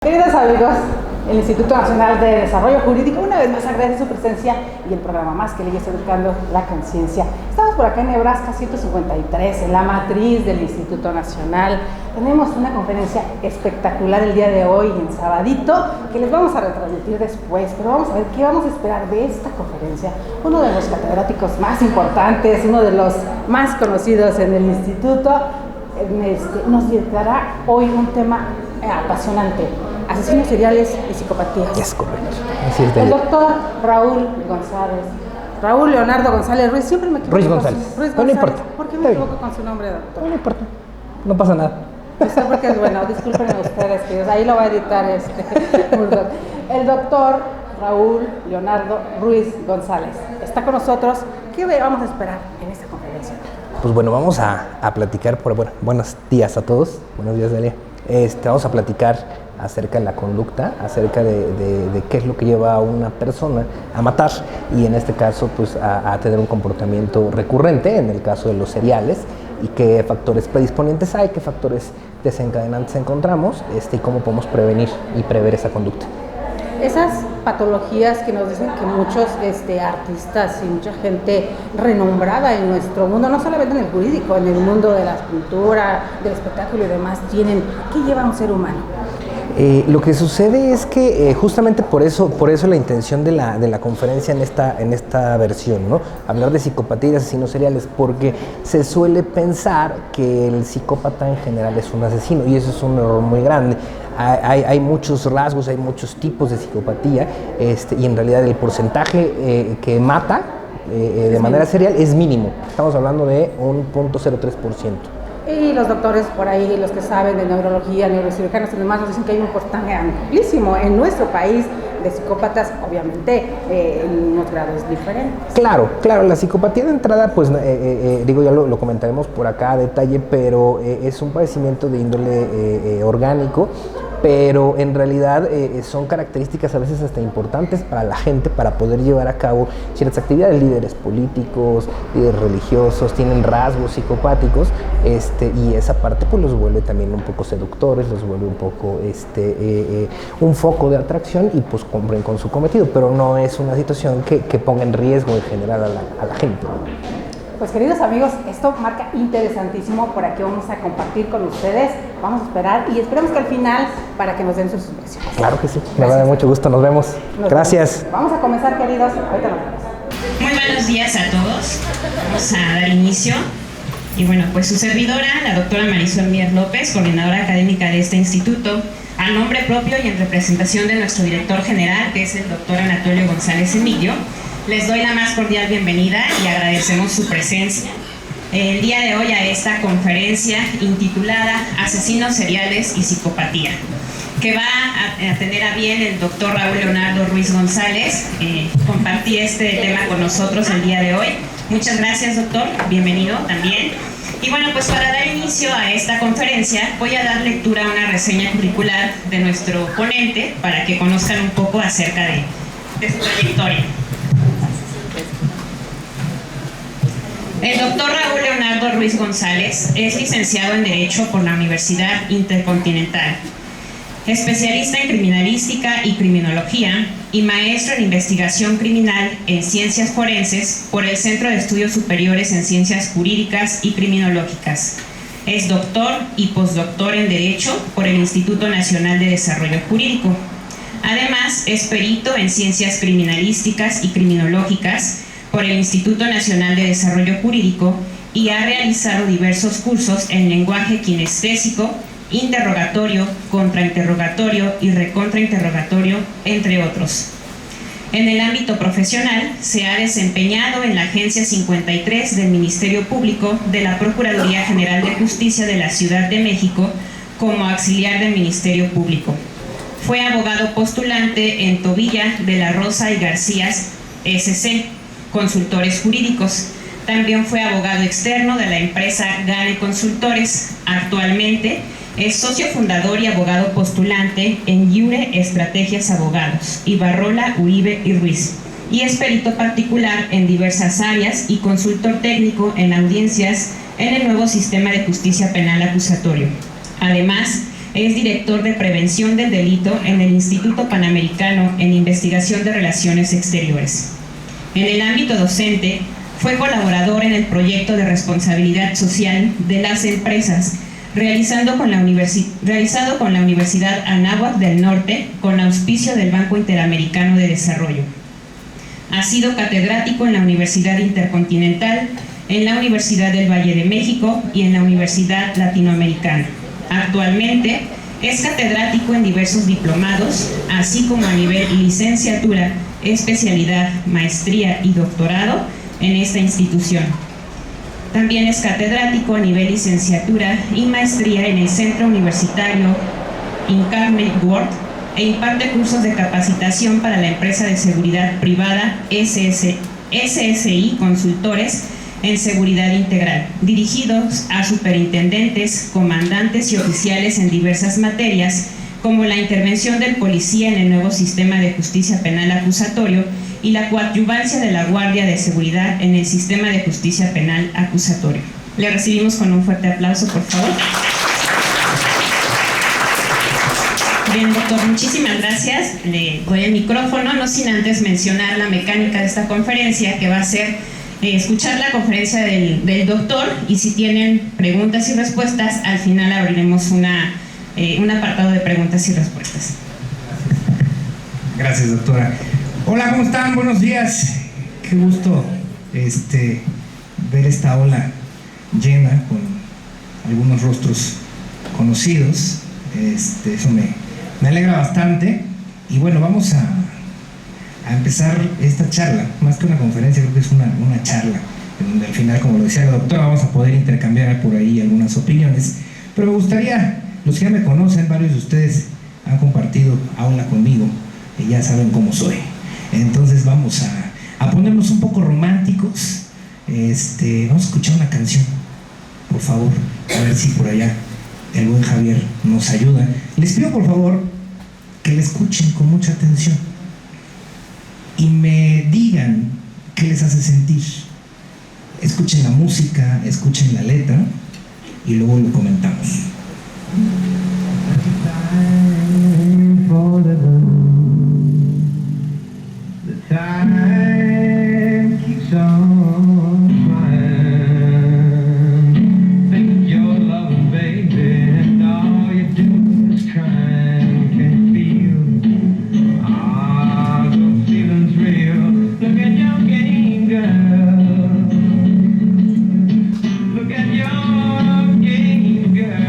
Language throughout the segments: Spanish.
Queridos amigos, el Instituto Nacional de Desarrollo Jurídico una vez más agradece su presencia y el programa Más que Leyes Educando la Conciencia. Estamos por acá en Nebraska 153, en la matriz del Instituto Nacional. Tenemos una conferencia espectacular el día de hoy, en sabadito, que les vamos a retransmitir después, pero vamos a ver qué vamos a esperar de esta conferencia. Uno de los catedráticos más importantes, uno de los más conocidos en el instituto, nos dará hoy un tema apasionante: asesinos seriales y psicopatías. Es correcto. Así es. El doctor Raúl González. Raúl Leonardo González Ruiz, siempre me equivoco. Ruiz González. Ruiz González. No importa. ¿Por qué me equivoco con su nombre, doctor? No importa. No pasa nada. Eso porque es bueno, disculpen ustedes, queridos. Ahí lo va a editar Murdoch. El doctor Raúl Leonardo Ruiz González está con nosotros. ¿Qué vamos a esperar en esta conferencia? Pues bueno, vamos a platicar buenos días a todos. Buenos días, Delia. Vamos a platicar acerca de la conducta, acerca de qué es lo que lleva a una persona a matar y en este caso pues a tener un comportamiento recurrente, en el caso de los seriales, y qué factores predisponentes hay, qué factores desencadenantes encontramos y cómo podemos prevenir y prever esa conducta. Esas patologías que nos dicen que muchos artistas y mucha gente renombrada en nuestro mundo, no solamente en el jurídico, en el mundo de la pintura, del espectáculo y demás, tienen, ¿qué lleva a un ser humano? Lo que sucede es que justamente por eso la intención de la conferencia en esta versión, ¿no? Hablar de psicopatía y asesinos seriales, porque se suele pensar que el psicópata en general es un asesino y eso es un error muy grande. Hay muchos rasgos, hay muchos tipos de psicopatía y en realidad el porcentaje que mata de manera serial es mínimo. Estamos hablando de un 0.03%. Y los doctores por ahí, los que saben de neurología, neurocirujanos y demás, nos dicen que hay un porcentaje amplísimo en nuestro país de psicópatas, obviamente en unos grados diferentes. Claro, la psicopatía de entrada, pues ya lo comentaremos por acá a detalle, pero es un padecimiento de índole orgánico, pero en realidad son características a veces hasta importantes para la gente para poder llevar a cabo ciertas actividades. Líderes políticos, líderes religiosos tienen rasgos psicopáticos y esa parte pues los vuelve también un poco seductores, los vuelve un poco un foco de atracción y pues cumplen con su cometido, pero no es una situación que ponga en riesgo en general a la gente. Pues queridos amigos, esto marca interesantísimo, por aquí vamos a compartir con ustedes, vamos a esperar y esperemos que al final para que nos den sus impresiones. Claro que sí, me da mucho gusto, nos vemos. Gracias. Vamos a comenzar, queridos, ahorita nos vemos. Muy buenos días a todos, vamos a dar inicio. Y bueno, pues su servidora, la doctora Marisol Mier López, coordinadora académica de este instituto, a nombre propio y en representación de nuestro director general, que es el doctor Anatolio González Emilio, les doy la más cordial bienvenida y agradecemos su presencia el día de hoy a esta conferencia intitulada Asesinos seriales y psicopatía, que va a tener a bien el doctor Raúl Leonardo Ruiz González compartir este tema con nosotros el día de hoy. Muchas gracias, doctor, bienvenido también. Y bueno, pues para dar inicio a esta conferencia voy a dar lectura a una reseña curricular de nuestro ponente para que conozcan un poco acerca de su trayectoria. El doctor Raúl Leonardo Ruiz González es licenciado en Derecho por la Universidad Intercontinental, especialista en criminalística y criminología y maestro en investigación criminal en ciencias forenses por el Centro de Estudios Superiores en Ciencias Jurídicas y Criminológicas. Es doctor y postdoctor en Derecho por el Instituto Nacional de Desarrollo Jurídico. Además, es perito en ciencias criminalísticas y criminológicas por el Instituto Nacional de Desarrollo Jurídico y ha realizado diversos cursos en lenguaje kinestésico, interrogatorio, contrainterrogatorio y recontrainterrogatorio, entre otros. En el ámbito profesional, se ha desempeñado en la Agencia 53 del Ministerio Público de la Procuraduría General de Justicia de la Ciudad de México como auxiliar del Ministerio Público. Fue abogado postulante en Tobilla de la Rosa y Garcías SC, consultores jurídicos. También fue abogado externo de la empresa Gane Consultores. Actualmente es socio fundador y abogado postulante en Iure Estrategias Abogados, Ibarrola, Uribe y Ruiz, y es perito particular en diversas áreas y consultor técnico en audiencias en el nuevo sistema de justicia penal acusatorio. Además, es director de Prevención del Delito en el Instituto Panamericano en Investigación de Relaciones Exteriores. En el ámbito docente, fue colaborador en el proyecto de responsabilidad social de las empresas, realizado con la Universidad Anáhuac del Norte, con auspicio del Banco Interamericano de Desarrollo. Ha sido catedrático en la Universidad Intercontinental, en la Universidad del Valle de México y en la Universidad Latinoamericana. Actualmente es catedrático en diversos diplomados, así como a nivel licenciatura, especialidad, maestría y doctorado en esta institución. También es catedrático a nivel licenciatura y maestría en el Centro Universitario Incarnate Word e imparte cursos de capacitación para la empresa de seguridad privada SSI Consultores en Seguridad Integral, dirigidos a superintendentes, comandantes y oficiales en diversas materias, como la intervención del policía en el nuevo sistema de justicia penal acusatorio y la coadyuvancia de la Guardia de Seguridad en el sistema de justicia penal acusatorio. Le recibimos con un fuerte aplauso, por favor. Bien, doctor, muchísimas gracias. Le doy el micrófono, no sin antes mencionar la mecánica de esta conferencia, que va a ser escuchar la conferencia del doctor, y si tienen preguntas y respuestas, al final abriremos un apartado de preguntas y respuestas. Gracias, doctora. Hola, ¿cómo están? Buenos días. Qué gusto ver esta ola llena con algunos rostros conocidos. Eso me alegra bastante. Y bueno, vamos a empezar esta charla, más que una conferencia, creo que es una charla, en donde al final, como lo decía la doctora, vamos a poder intercambiar por ahí algunas opiniones. Pero me gustaría, los que ya me conocen, varios de ustedes han compartido aula conmigo y ya saben cómo soy. Entonces vamos a ponernos un poco románticos. Vamos a escuchar una canción, por favor, a ver si por allá el buen Javier nos ayuda. Les pido por favor que la escuchen con mucha atención y me digan qué les hace sentir. Escuchen la música, escuchen la letra y luego lo comentamos. Time keeps on flying. Think you're loving, baby, and all you do is crying. Can't feel those feelings real. Look at your game, girl. Look at your game, girl.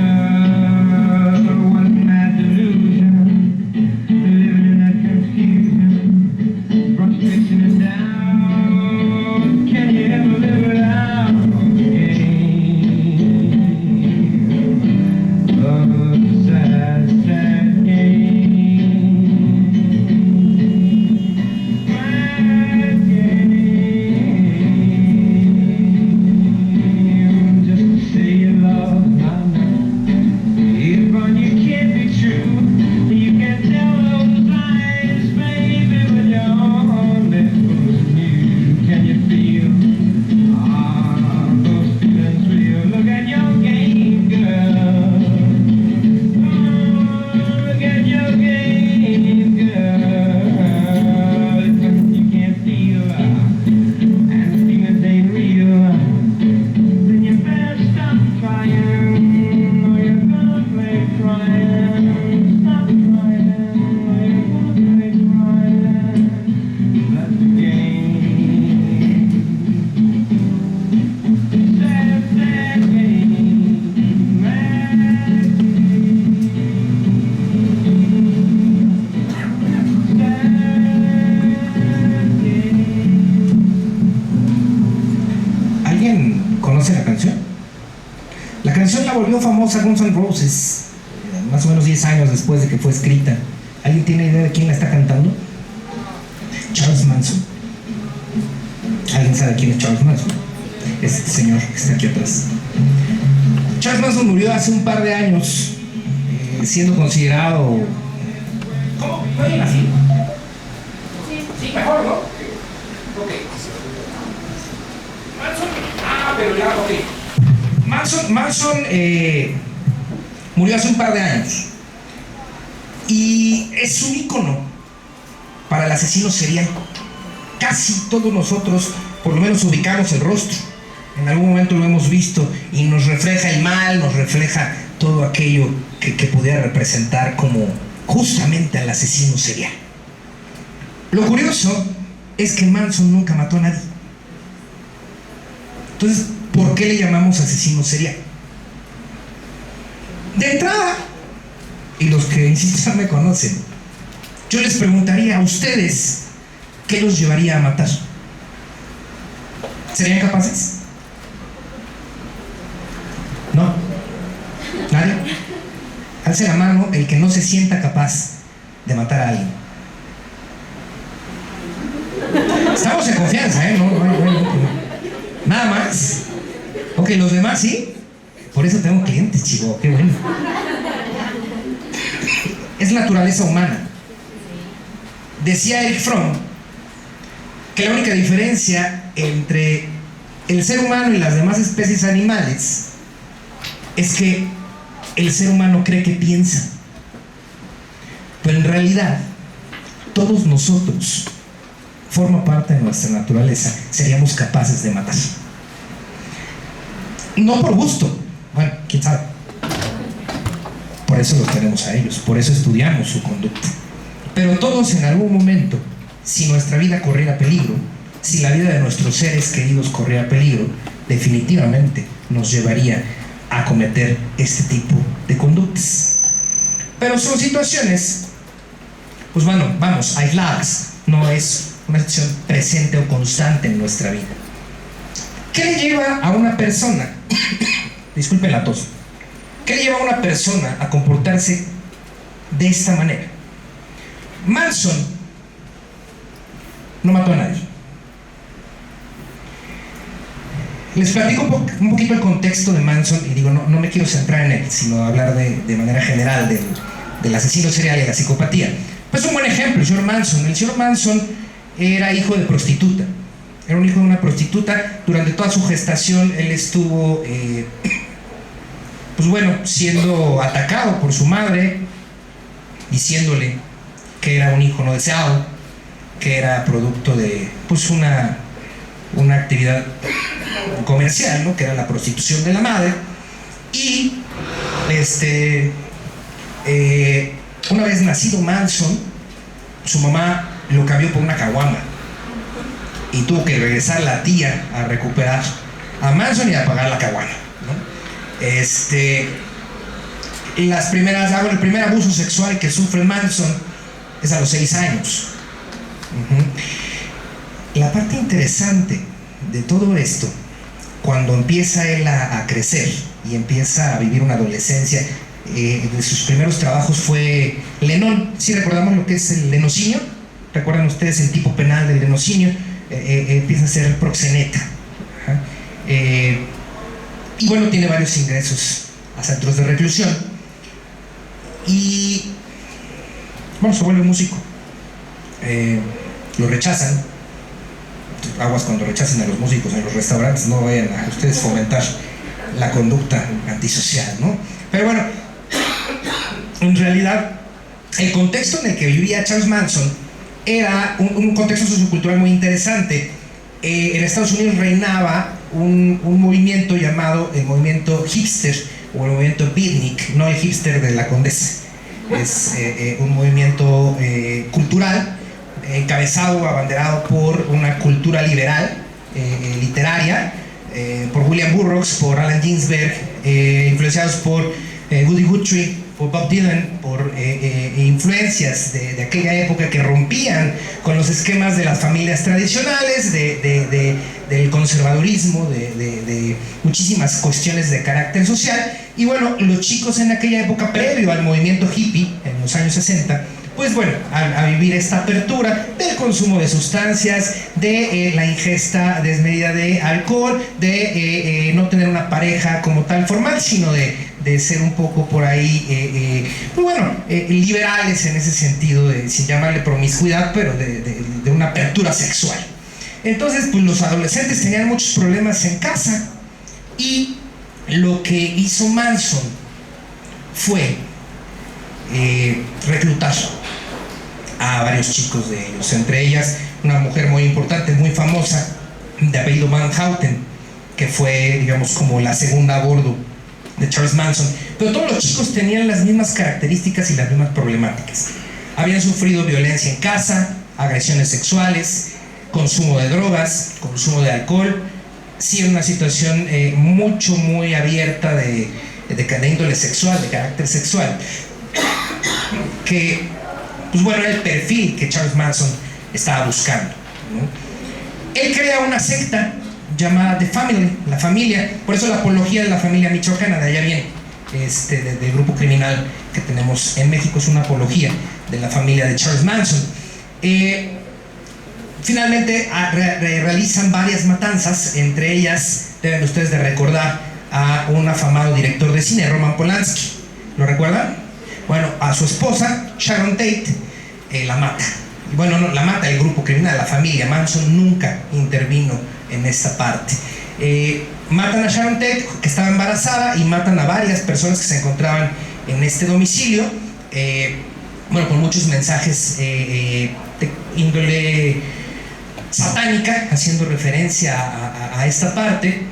What a mad delusion, living in that confusion. Frustration and doubt. Can you ever live without game? Love's a sad, sad game. Mad game. Just to say you love my love. If on you can't be true, you can tell those lies, baby, with your lips new. Can you feel those feelings real? Look at your game, girl. Look at your game, girl. If you can't feel and the feelings ain't real, then you better stop crying, or you're gonna play crying. Stop crying, or you're gonna play crying. That's the game. Sad, sad game. Mad game. ¿Alguien conoce la canción? La canción la volvió famosa Guns N' Roses, más o menos 10 años después de que fue escrita. ¿Alguien tiene idea de quién la está cantando? Charles Manson. ¿Alguien sabe quién es Charles Manson? Este señor que está aquí atrás. Charles Manson murió hace un par de años, siendo considerado... ¿Cómo? ¿No hay así? Sí, mejor, ¿no? Ok. Manson... pero ya, ok. Manson murió hace un par de años. y es un ícono para el asesino serial. Casi todos nosotros, por lo menos, ubicamos el rostro. En algún momento lo hemos visto y nos refleja el mal, nos refleja todo aquello que pudiera representar como justamente al asesino serial. Lo curioso es que Manson nunca mató a nadie. Entonces, ¿por qué le llamamos asesino serial? De entrada, y los que insisto no me conocen, yo les preguntaría a ustedes qué los llevaría a matar. ¿Serían capaces? ¿No? ¿Nadie? Alce la mano el que no se sienta capaz de matar a alguien. Estamos en confianza, ¿eh? No. Nada más. Ok, los demás sí. Por eso tengo clientes, chivo. Qué bueno. Es naturaleza humana. Decía Erich Fromm que la única diferencia entre el ser humano y las demás especies animales es que el ser humano cree que piensa, pero en realidad todos nosotros, forma parte de nuestra naturaleza, seríamos capaces de matar. No por gusto, bueno, quién sabe. Por eso los tenemos a ellos, por eso estudiamos su conducta. Pero todos en algún momento, si nuestra vida corriera peligro, si la vida de nuestros seres queridos corriera peligro, definitivamente nos llevaría a cometer este tipo de conductas. Pero son situaciones, pues bueno, vamos, aisladas, no es una situación presente o constante en nuestra vida. ¿Qué le lleva a una persona, disculpen la tos, qué le lleva a una persona a comportarse de esta manera? Manson no mató a nadie. Les platico un poquito el contexto de Manson y digo, no me quiero centrar en él, sino hablar de manera general del asesino serial y la psicopatía. Pues un buen ejemplo, el señor Manson. El señor Manson era hijo de prostituta. Era un hijo de una prostituta. Durante toda su gestación él estuvo, pues bueno, siendo atacado por su madre, diciéndole que era un hijo no deseado, que era producto de, pues una actividad comercial, ¿no? Que era la prostitución de la madre. Y una vez nacido Manson, su mamá lo cambió por una caguama y tuvo que regresar la tía a recuperar a Manson y a pagar la caguama, ¿no? El primer abuso sexual que sufre Manson es a los 6 años. La parte interesante de todo esto, cuando empieza él a crecer y empieza a vivir una adolescencia, de sus primeros trabajos fue lenón. ¿Sí recordamos lo que es el lenocinio? ¿Recuerdan ustedes el tipo penal del lenocinio? Empieza a ser proxeneta. Y bueno, tiene varios ingresos a centros de reclusión. Y bueno, se vuelve músico. Lo rechazan. Aguas cuando rechacen a los músicos en los restaurantes, no vayan a ustedes fomentar la conducta antisocial, ¿no? Pero bueno, en realidad el contexto en el que vivía Charles Manson era un contexto sociocultural muy interesante. En Estados Unidos reinaba un movimiento llamado el movimiento hipster o el movimiento beatnik, no el hipster de la Condesa. Es un movimiento cultural encabezado, abanderado por una cultura liberal, literaria, por William Burroughs, por Allen Ginsberg, influenciados por Woody Guthrie, por Bob Dylan, por influencias de aquella época que rompían con los esquemas de las familias tradicionales, del conservadurismo, de muchísimas cuestiones de carácter social. Y bueno, los chicos en aquella época, previo al movimiento hippie, en los años 60, pues bueno, a vivir esta apertura del consumo de sustancias, de la ingesta desmedida de alcohol, de no tener una pareja como tal formal, sino de ser un poco por ahí, pues bueno, liberales en ese sentido, sin llamarle promiscuidad, pero de una apertura sexual. Entonces, pues los adolescentes tenían muchos problemas en casa y lo que hizo Manson fue reclutar a varios chicos de ellos, entre ellas una mujer muy importante, muy famosa, de apellido Van Houten, que fue, digamos, como la segunda a bordo de Charles Manson. Pero todos los chicos tenían las mismas características y las mismas problemáticas. Habían sufrido violencia en casa, agresiones sexuales, consumo de drogas, consumo de alcohol. Sí, una situación muy abierta de índole sexual, de carácter sexual, que, pues bueno, era el perfil que Charles Manson estaba buscando, ¿no? Él crea una secta llamada The Family, la familia. Por eso la apología de la familia michoacana, de allá viene, del grupo criminal que tenemos en México, es una apología de la familia de Charles Manson. Finalmente realizan varias matanzas, entre ellas deben ustedes de recordar a un afamado director de cine, Roman Polanski. ¿Lo recuerdan? Bueno, a su esposa, Sharon Tate, la mata. Bueno, no, la mata el grupo criminal, la familia. Manson nunca intervino en esta parte. Matan a Sharon Tate, que estaba embarazada, y matan a varias personas que se encontraban en este domicilio, bueno, con muchos mensajes de índole satánica, haciendo referencia a esta parte.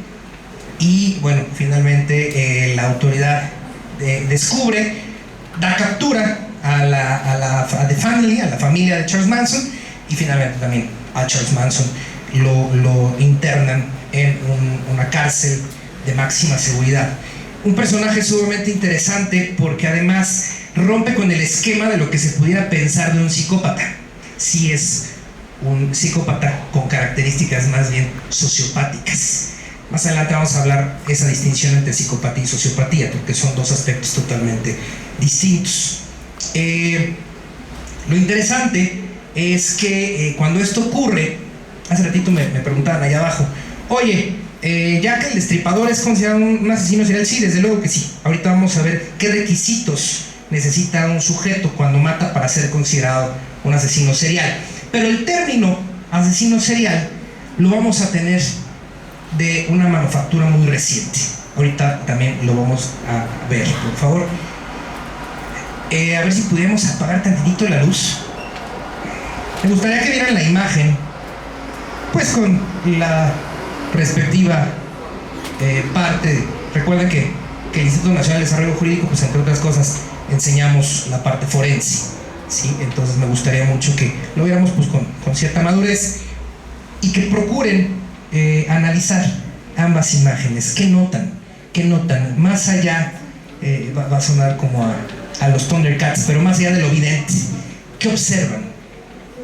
Y bueno, finalmente la autoridad descubre, da captura a The Family, a la familia de Charles Manson, y finalmente también a Charles Manson lo internan en una cárcel de máxima seguridad. Un personaje sumamente interesante porque además rompe con el esquema de lo que se pudiera pensar de un psicópata. Sí, es un psicópata con características más bien sociopáticas. Más adelante vamos a hablar esa distinción entre psicopatía y sociopatía, porque son dos aspectos totalmente distintos. Lo interesante es que cuando esto ocurre, hace ratito me preguntaban allá abajo, oye, ya que el destripador es considerado un asesino serial, sí, desde luego que sí. Ahorita vamos a ver qué requisitos necesita un sujeto cuando mata para ser considerado un asesino serial. Pero el término asesino serial lo vamos a tener de una manufactura muy reciente. Ahorita también lo vamos a ver, por favor. A ver si pudiéramos apagar tantitito la luz. Me gustaría que vieran la imagen, pues con la respectiva parte. Recuerden que el Instituto Nacional de Desarrollo Jurídico, pues entre otras cosas, enseñamos la parte forense, ¿sí? Entonces me gustaría mucho que lo viéramos pues con cierta madurez y que procuren analizar ambas imágenes. ¿Qué notan? ¿Qué notan? Más allá, va a sonar como a los Thundercats, pero más allá de lo evidente, ¿qué observan?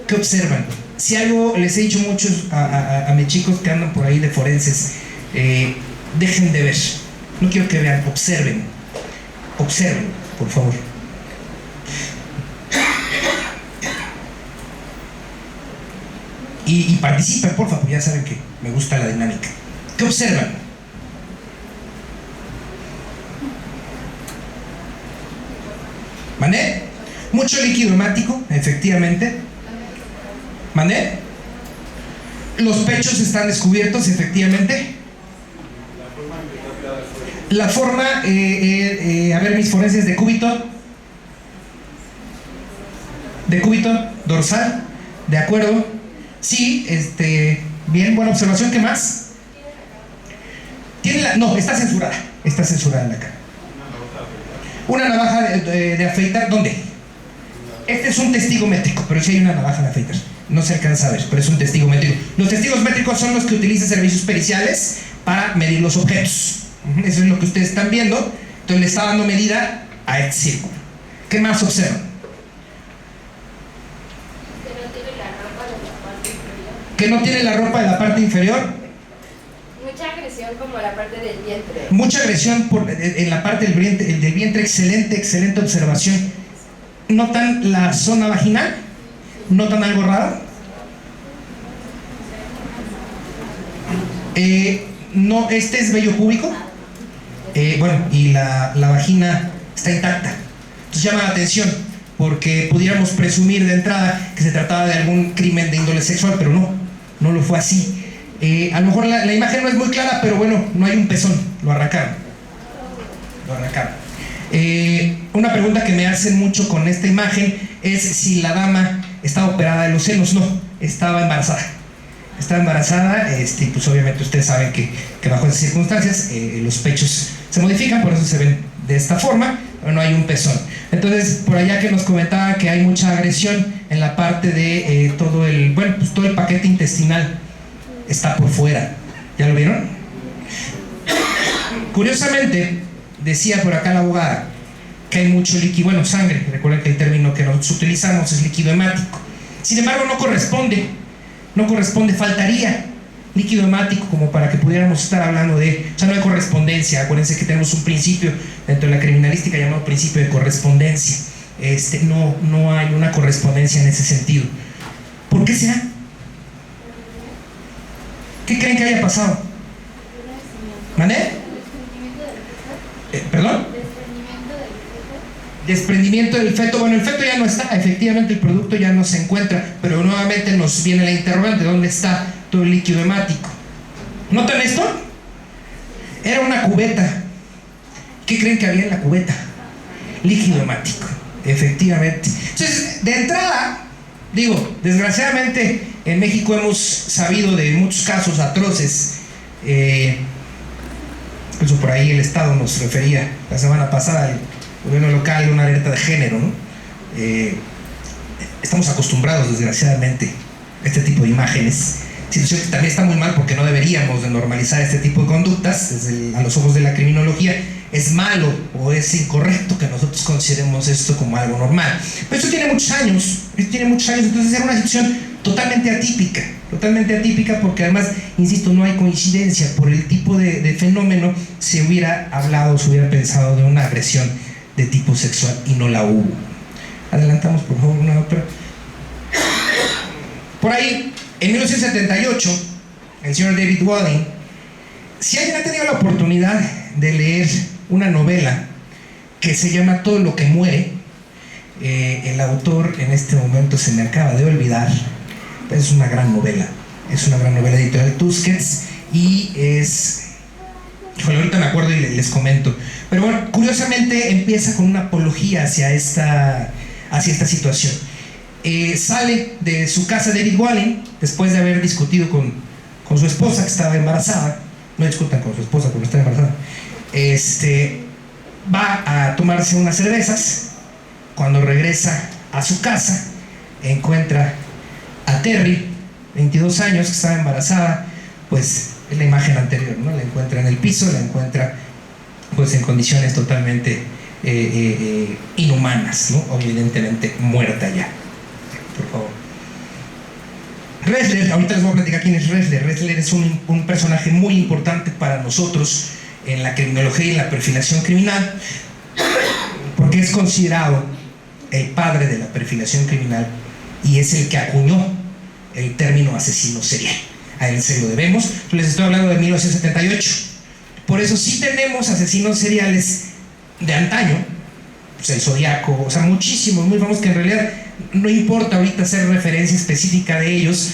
¿Qué observan? Si algo les he dicho mucho a mis chicos que andan por ahí de forenses, dejen de ver, no quiero que vean, observen, por favor. Y participen, por favor, ya saben que me gusta la dinámica. ¿Qué observan? ¿Mané? Mucho líquido hemático, efectivamente. ¿Mané? Los pechos están descubiertos, efectivamente. La forma, a ver mis forenses, de cúbito dorsal, de acuerdo. Sí, bien, buena observación. ¿Qué más? No, está censurada en la cara. Una navaja de afeitar, ¿dónde? Este es un testigo métrico, pero sí hay una navaja de afeitar. No se alcanza a ver, pero es un testigo métrico. Los testigos métricos son los que utilizan servicios periciales para medir los objetos. Eso es lo que ustedes están viendo. Entonces le está dando medida a este círculo. ¿Qué más observan? Que no tiene la ropa de la parte inferior. Mucha agresión como la parte del vientre. Mucha agresión en la parte del vientre. Excelente observación. ¿Notan la zona vaginal? ¿Notan algo raro? No, este es vello púbico. Bueno, y la vagina está intacta. Entonces llama la atención, porque pudiéramos presumir de entrada que se trataba de algún crimen de índole sexual, pero no lo fue así. A lo mejor la imagen no es muy clara, pero bueno, no hay un pezón, lo arrancaron. Una pregunta que me hacen mucho con esta imagen es si la dama estaba operada de los senos. No, estaba embarazada. Estaba embarazada, y pues obviamente ustedes saben que bajo esas circunstancias los pechos se modifican, por eso se ven de esta forma, pero no hay un pezón. Entonces, por allá que nos comentaba que hay mucha agresión en la parte de todo el paquete intestinal está por fuera. ¿Ya lo vieron? Curiosamente, decía por acá la abogada que hay mucho líquido, sangre. Recuerden que el término que nosotros utilizamos es líquido hemático. Sin embargo, no corresponde, faltaría líquido hemático como para que pudiéramos estar hablando de, no hay correspondencia. Acuérdense que tenemos un principio dentro de la criminalística llamado principio de correspondencia. No hay una correspondencia en ese sentido. ¿Por qué será? ¿Qué creen que haya pasado? ¿Mané? ¿Perdón? Desprendimiento del feto. El feto ya no está, efectivamente el producto ya no se encuentra, pero nuevamente nos viene la interrogante: ¿dónde está todo el líquido hemático? ¿Notan esto? Era una cubeta. ¿Qué creen que había en la cubeta? Líquido hemático, efectivamente. Entonces, de entrada, desgraciadamente en México hemos sabido de muchos casos atroces. Incluso por ahí el Estado nos refería la semana pasada, el gobierno local, una alerta de género, ¿no? Estamos acostumbrados, desgraciadamente, a este tipo de imágenes. Situación que también está muy mal, porque no deberíamos de normalizar este tipo de conductas. A los ojos de la criminología es malo o es incorrecto que nosotros consideremos esto como algo normal. Pero esto tiene muchos años, entonces era una situación totalmente atípica, porque además, insisto, no hay coincidencia. Por el tipo de fenómeno se hubiera pensado de una agresión de tipo sexual y no la hubo. Adelantamos por favor una otra. Por ahí, en 1978, el señor David Walling, si alguien ha tenido la oportunidad de leer una novela que se llama Todo lo que muere, el autor en este momento se me acaba de olvidar, pero es una gran novela editorial Tusquets, y ahorita me acuerdo y les comento. Pero bueno, curiosamente empieza con una apología hacia esta situación. Sale de su casa David Walling después de haber discutido con su esposa, que estaba embarazada. No discutan con su esposa porque está embarazada. Va a tomarse unas cervezas. Cuando regresa a su casa, encuentra a Terry, 22 años, que estaba embarazada. Pues es la imagen anterior, ¿no? La encuentra en el piso, la encuentra pues en condiciones totalmente inhumanas, ¿no? Evidentemente muerta ya. Por favor. Ressler, ahorita les voy a platicar quién es Ressler. Ressler es un personaje muy importante para nosotros en la criminología y en la perfilación criminal, porque es considerado el padre de la perfilación criminal y es el que acuñó el término asesino serial. A él se lo debemos. Les estoy hablando de 1978. Por eso sí tenemos asesinos seriales de antaño, pues el Zodiaco, muchísimos, muy famosos, que en realidad no importa ahorita hacer referencia específica de ellos,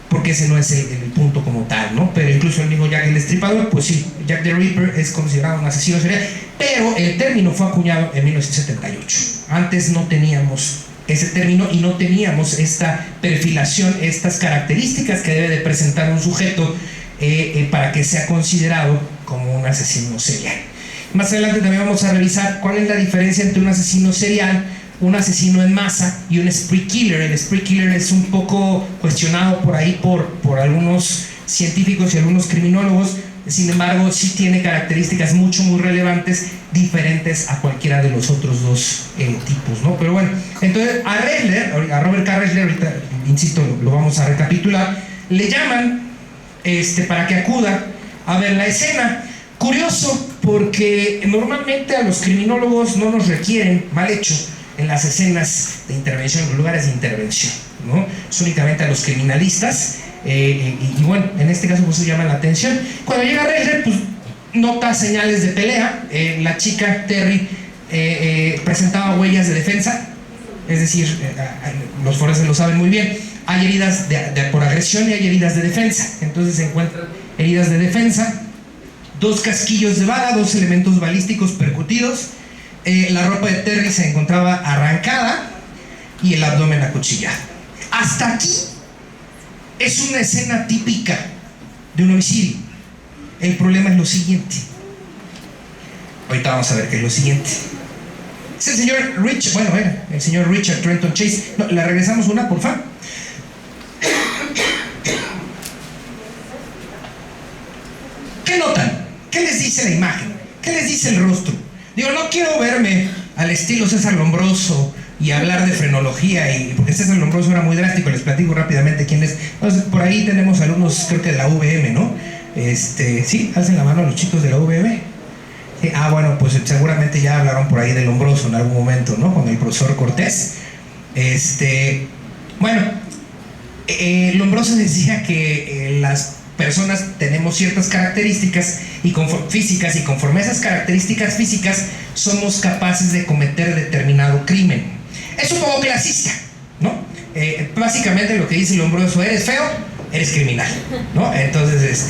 porque ese no es el punto como tal, ¿no? Pero incluso el mismo Jack el Destripador, pues sí, Jack the Ripper es considerado un asesino serial, pero el término fue acuñado en 1978. Antes no teníamos ese término y no teníamos esta perfilación, estas características que debe de presentar un sujeto para que sea considerado como un asesino serial. Más adelante también vamos a revisar cuál es la diferencia entre un asesino serial, un asesino en masa y un spree killer. El spree killer es un poco cuestionado por ahí por algunos científicos y algunos criminólogos. Sin embargo, sí tiene características muy relevantes, diferentes a cualquiera de los otros dos tipos, ¿no? Pero bueno, entonces a Ressler, a Robert K. Ressler, ahorita, insisto, lo vamos a recapitular, le llaman para que acuda a ver la escena. Curioso, porque normalmente a los criminólogos no nos requieren, mal hecho, en las escenas de intervención, en los lugares de intervención, ¿no? Es únicamente a los criminalistas. Y bueno, en este caso pues se llama la atención. Cuando llega Ressler, pues nota señales de pelea. La chica Terry presentaba huellas de defensa, es decir, los forenses lo saben muy bien, hay heridas por agresión y hay heridas de defensa. Entonces se encuentran heridas de defensa, 2 casquillos de bala, 2 elementos balísticos percutidos, La ropa de Terry se encontraba arrancada y el abdomen acuchillado. Hasta aquí es una escena típica de un homicidio. El problema es lo siguiente. Ahorita vamos a ver qué es lo siguiente. Es el señor el señor Richard Trenton Chase. No, ¿le regresamos una, por favor? ¿Qué notan? ¿Qué les dice la imagen? ¿Qué les dice el rostro? Digo, no quiero verme al estilo César Lombroso y hablar de frenología, porque César Lombroso era muy drástico. Les platico rápidamente quién es. Entonces, por ahí tenemos alumnos, creo que de la UVM, ¿no? Sí, alcen la mano a los chicos de la UVM. Sí, bueno, pues seguramente ya hablaron por ahí de Lombroso en algún momento, ¿no? Con el profesor Cortés. Lombroso decía que las personas tenemos ciertas características físicas, y conforme a esas características físicas somos capaces de cometer determinado crimen. Es un poco clasista, ¿no? Básicamente lo que dice Lombroso: eres feo, eres criminal, ¿no? Entonces,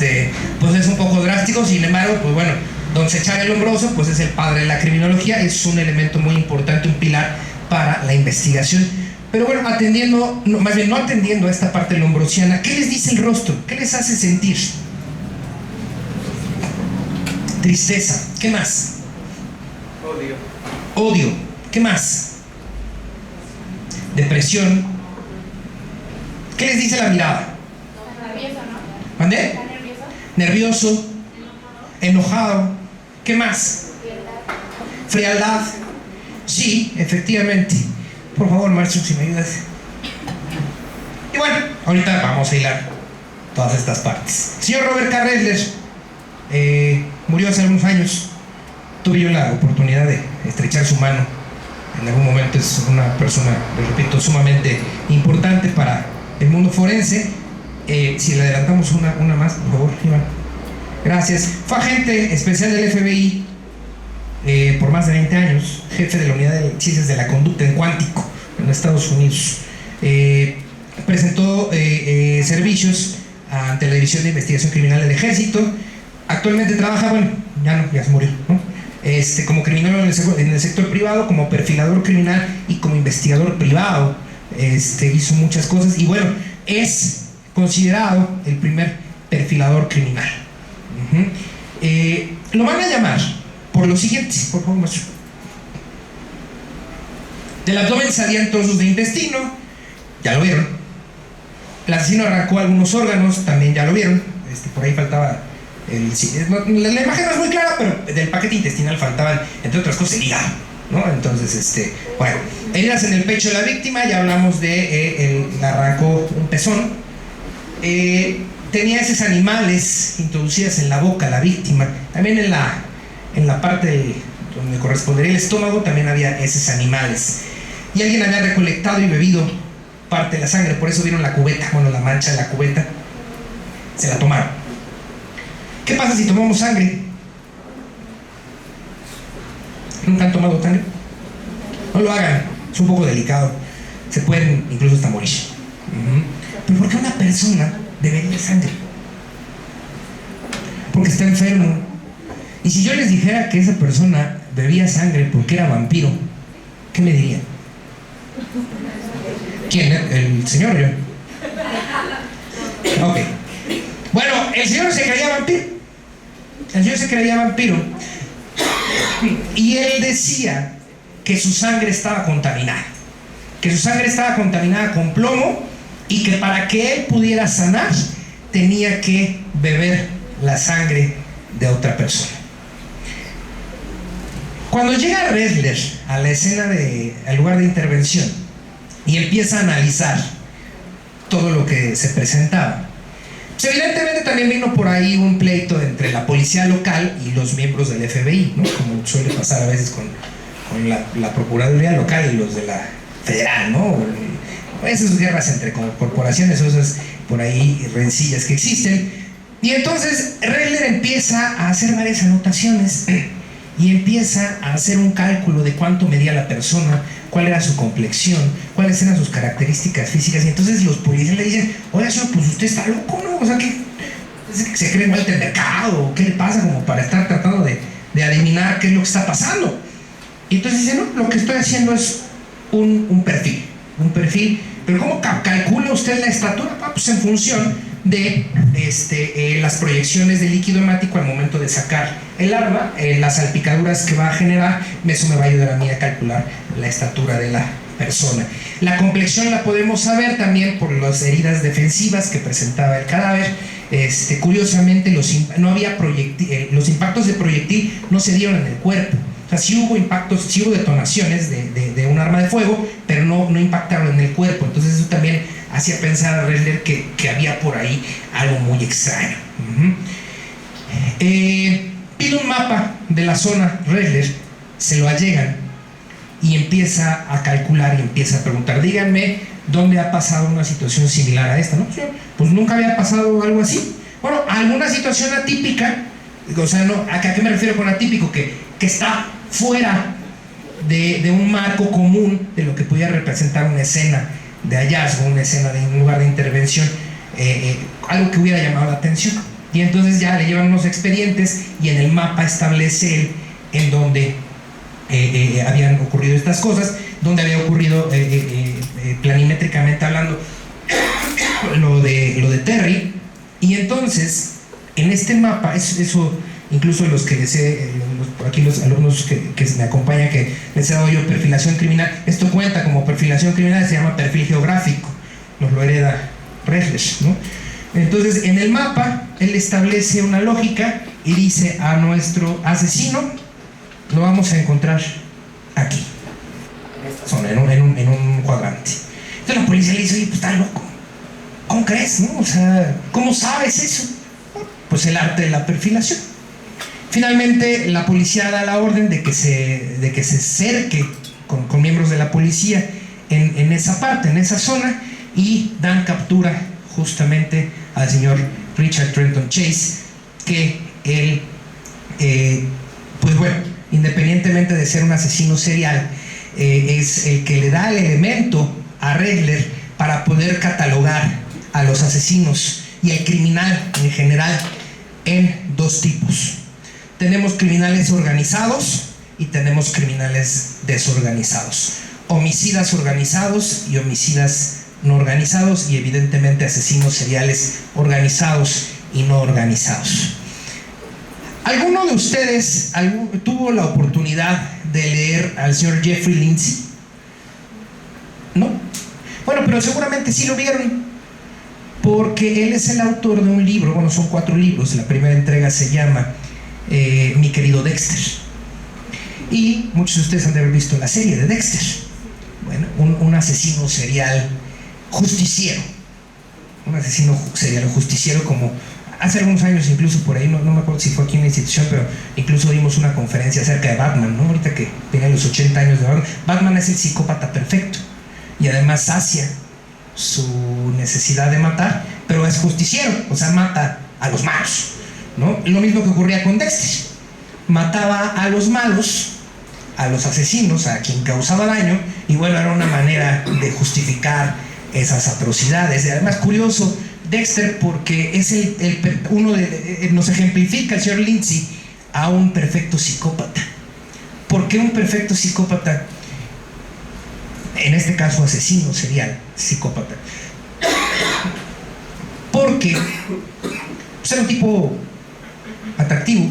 pues es un poco drástico. Sin embargo, pues bueno, don Secharel Lombroso, pues es el padre de la criminología, es un elemento muy importante, un pilar para la investigación. Pero bueno, no atendiendo a esta parte lombrosiana, ¿qué les dice el rostro? ¿Qué les hace sentir? Tristeza. ¿Qué más? Odio. ¿Qué más? Depresión. ¿Qué les dice la mirada? Nervioso, ¿no? ¿Mandé? ¿Está nervioso? Nervioso. Enojado. ¿Qué más? Frialdad. Sí, efectivamente. Por favor, maestro, si me ayudas. Y bueno, ahorita vamos a hilar todas estas partes. Señor Robert K. Ressler murió hace algunos años. Tuve yo la oportunidad de estrechar su mano. En algún momento es una persona, les repito, sumamente importante para el mundo forense. Si le adelantamos una más, por favor, Iván. Gracias. Fue agente especial del FBI por más de 20 años, jefe de la unidad de ciencias de la conducta en Cuántico, en Estados Unidos. Presentó servicios ante la División de Investigación Criminal del Ejército. Actualmente trabaja, ya se murió, ¿no? Como criminólogo en el sector privado, como perfilador criminal y como investigador privado. Hizo muchas cosas y bueno, es considerado el primer perfilador criminal. Lo van a llamar por lo siguiente, por favor, maestro. Del abdomen salían trozos de intestino, ya lo vieron. El asesino arrancó algunos órganos, también ya lo vieron. Por ahí faltaba la imagen no es muy clara, pero del paquete intestinal faltaban, entre otras cosas, el hígado, ¿no? Entonces, bueno, heridas en el pecho de la víctima, ya hablamos de le arrancó un pezón. Tenía heces animales introducidas en la boca, la víctima. También en la parte donde correspondería el estómago también había heces animales. Y alguien había recolectado y bebido parte de la sangre, por eso vieron la cubeta, la mancha de la cubeta. Se la tomaron. ¿Qué pasa si tomamos sangre? ¿Nunca han tomado sangre? No lo hagan, es un poco delicado. Se pueden incluso hasta morir. ¿Pero por qué una persona bebería sangre? Porque está enfermo. Y si yo les dijera que esa persona bebía sangre porque era vampiro, ¿qué me dirían? ¿Quién? ¿El señor o yo? Ok. Bueno, el señor se creía vampiro. El señor se creía vampiro. Y él decía que su sangre estaba contaminada. Que su sangre estaba contaminada con plomo y que para que él pudiera sanar tenía que beber la sangre de otra persona. Cuando llega Ressler a la escena al lugar de intervención y empieza a analizar todo lo que se presentaba, pues evidentemente también vino por ahí un pleito entre la policía local y los miembros del FBI, ¿no? Como suele pasar a veces con la Procuraduría local y los de la federal, ¿no? Esas guerras entre corporaciones, esas por ahí rencillas que existen. Y entonces Ressler empieza a hacer varias anotaciones y empieza a hacer un cálculo de cuánto medía la persona, cuál era su complexión, cuáles eran sus características físicas. Y entonces los policías le dicen: oiga, señor, pues usted está loco, ¿no? O sea, ¿qué se cree mal del mercado? ¿Qué le pasa como para estar tratando de adivinar qué es lo que está pasando? Y entonces dice, no, lo que estoy haciendo es un perfil, pero ¿cómo calcula usted la estatura? Pues en función de las proyecciones de líquido hemático al momento de sacar el arma, las salpicaduras que va a generar, eso me va a ayudar a mí a calcular la estatura de la persona. La complexión la podemos saber también por las heridas defensivas que presentaba el cadáver. Curiosamente los impactos de proyectil no se dieron en el cuerpo. O sea, sí hubo impactos, sí hubo detonaciones de un arma de fuego, pero no impactaron en el cuerpo. Entonces eso también hacía pensar a Ressler que había por ahí algo muy extraño. Pide un mapa de la zona Ressler, se lo allegan y empieza a calcular y empieza a preguntar, díganme dónde ha pasado una situación similar a esta, ¿no? Pues nunca había pasado algo así. Bueno, alguna situación atípica, o sea, no, ¿a qué me refiero con atípico? Que está fuera de un marco común de lo que pudiera representar una escena de hallazgo, una escena de un lugar de intervención, algo que hubiera llamado la atención. Y entonces ya le llevan unos expedientes y en el mapa establece él en donde habían ocurrido estas cosas, donde había ocurrido planimétricamente hablando lo de Terry. Y entonces en este mapa, eso incluso los que les por aquí los alumnos que me acompañan, que les he dado yo perfilación criminal, esto cuenta como perfilación criminal, se llama perfil geográfico, nos lo hereda Ressler, ¿no? Entonces en el mapa él establece una lógica y dice, a nuestro asesino lo vamos a encontrar aquí, en esta zona, en un cuadrante. Entonces la policía le dice, oye, pues estás loco, ¿cómo crees? ¿No? O sea, ¿cómo sabes eso? Pues el arte de la perfilación. Finalmente la policía da la orden de que se cerque con miembros de la policía en esa parte, en esa zona, y dan captura justamente al señor Richard Trenton Chase, que él, pues bueno, independientemente de ser un asesino serial, es el que le da el elemento a Ressler para poder catalogar a los asesinos y al criminal en general en dos tipos. Tenemos criminales organizados y tenemos criminales desorganizados, homicidas organizados y homicidas no organizados, y evidentemente asesinos seriales organizados y no organizados. ¿Alguno de ustedes tuvo la oportunidad de leer al señor Jeffrey Lindsay? ¿No? Bueno, pero seguramente sí lo vieron, porque él es el autor de un libro, bueno, son 4 libros, la primera entrega se llama Mi querido Dexter, y muchos de ustedes han de haber visto la serie de Dexter. Bueno, un asesino serial justiciero, un asesino serial justiciero, como hace algunos años, incluso por ahí, no me acuerdo si fue aquí en la institución, pero incluso dimos una conferencia acerca de Batman, ¿no? Ahorita que tiene los 80 años de Batman. Batman es el psicópata perfecto y además sacia su necesidad de matar, pero es justiciero, o sea, mata a los malos, ¿no? Lo mismo que ocurría con Dexter, mataba a los malos, a los asesinos, a quien causaba daño, y bueno, era una manera de justificar esas atrocidades. Y además, curioso Dexter, porque es nos ejemplifica el señor Lindsay a un perfecto psicópata. ¿Por qué un perfecto psicópata? En este caso, asesino serial, psicópata. Porque pues, era un tipo atractivo,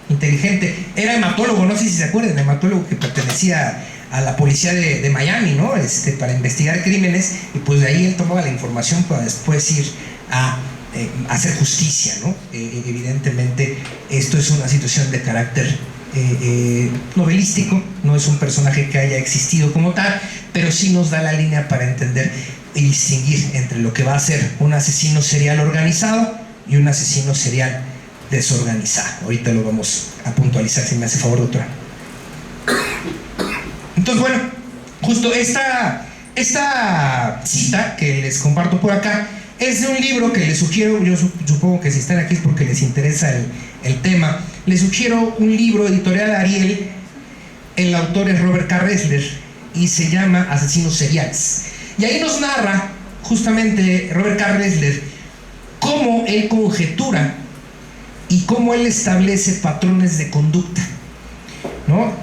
inteligente, era hematólogo, no sé si se acuerdan, hematólogo que pertenecía a la policía de Miami, ¿no? Para investigar crímenes, y pues de ahí él tomaba la información para después ir a hacer justicia, ¿no? Evidentemente esto es una situación de carácter novelístico, no es un personaje que haya existido como tal, pero sí nos da la línea para entender y distinguir entre lo que va a ser un asesino serial organizado y un asesino serial desorganizado. Ahorita lo vamos a puntualizar, si me hace favor, doctora. Entonces, bueno, justo esta cita que les comparto por acá es de un libro que les sugiero. Yo supongo que si están aquí es porque les interesa el tema. Les sugiero un libro, editorial Ariel, el autor es Robert K. Ressler y se llama Asesinos seriales. Y ahí nos narra justamente Robert K. Ressler cómo él conjetura y cómo él establece patrones de conducta, ¿no?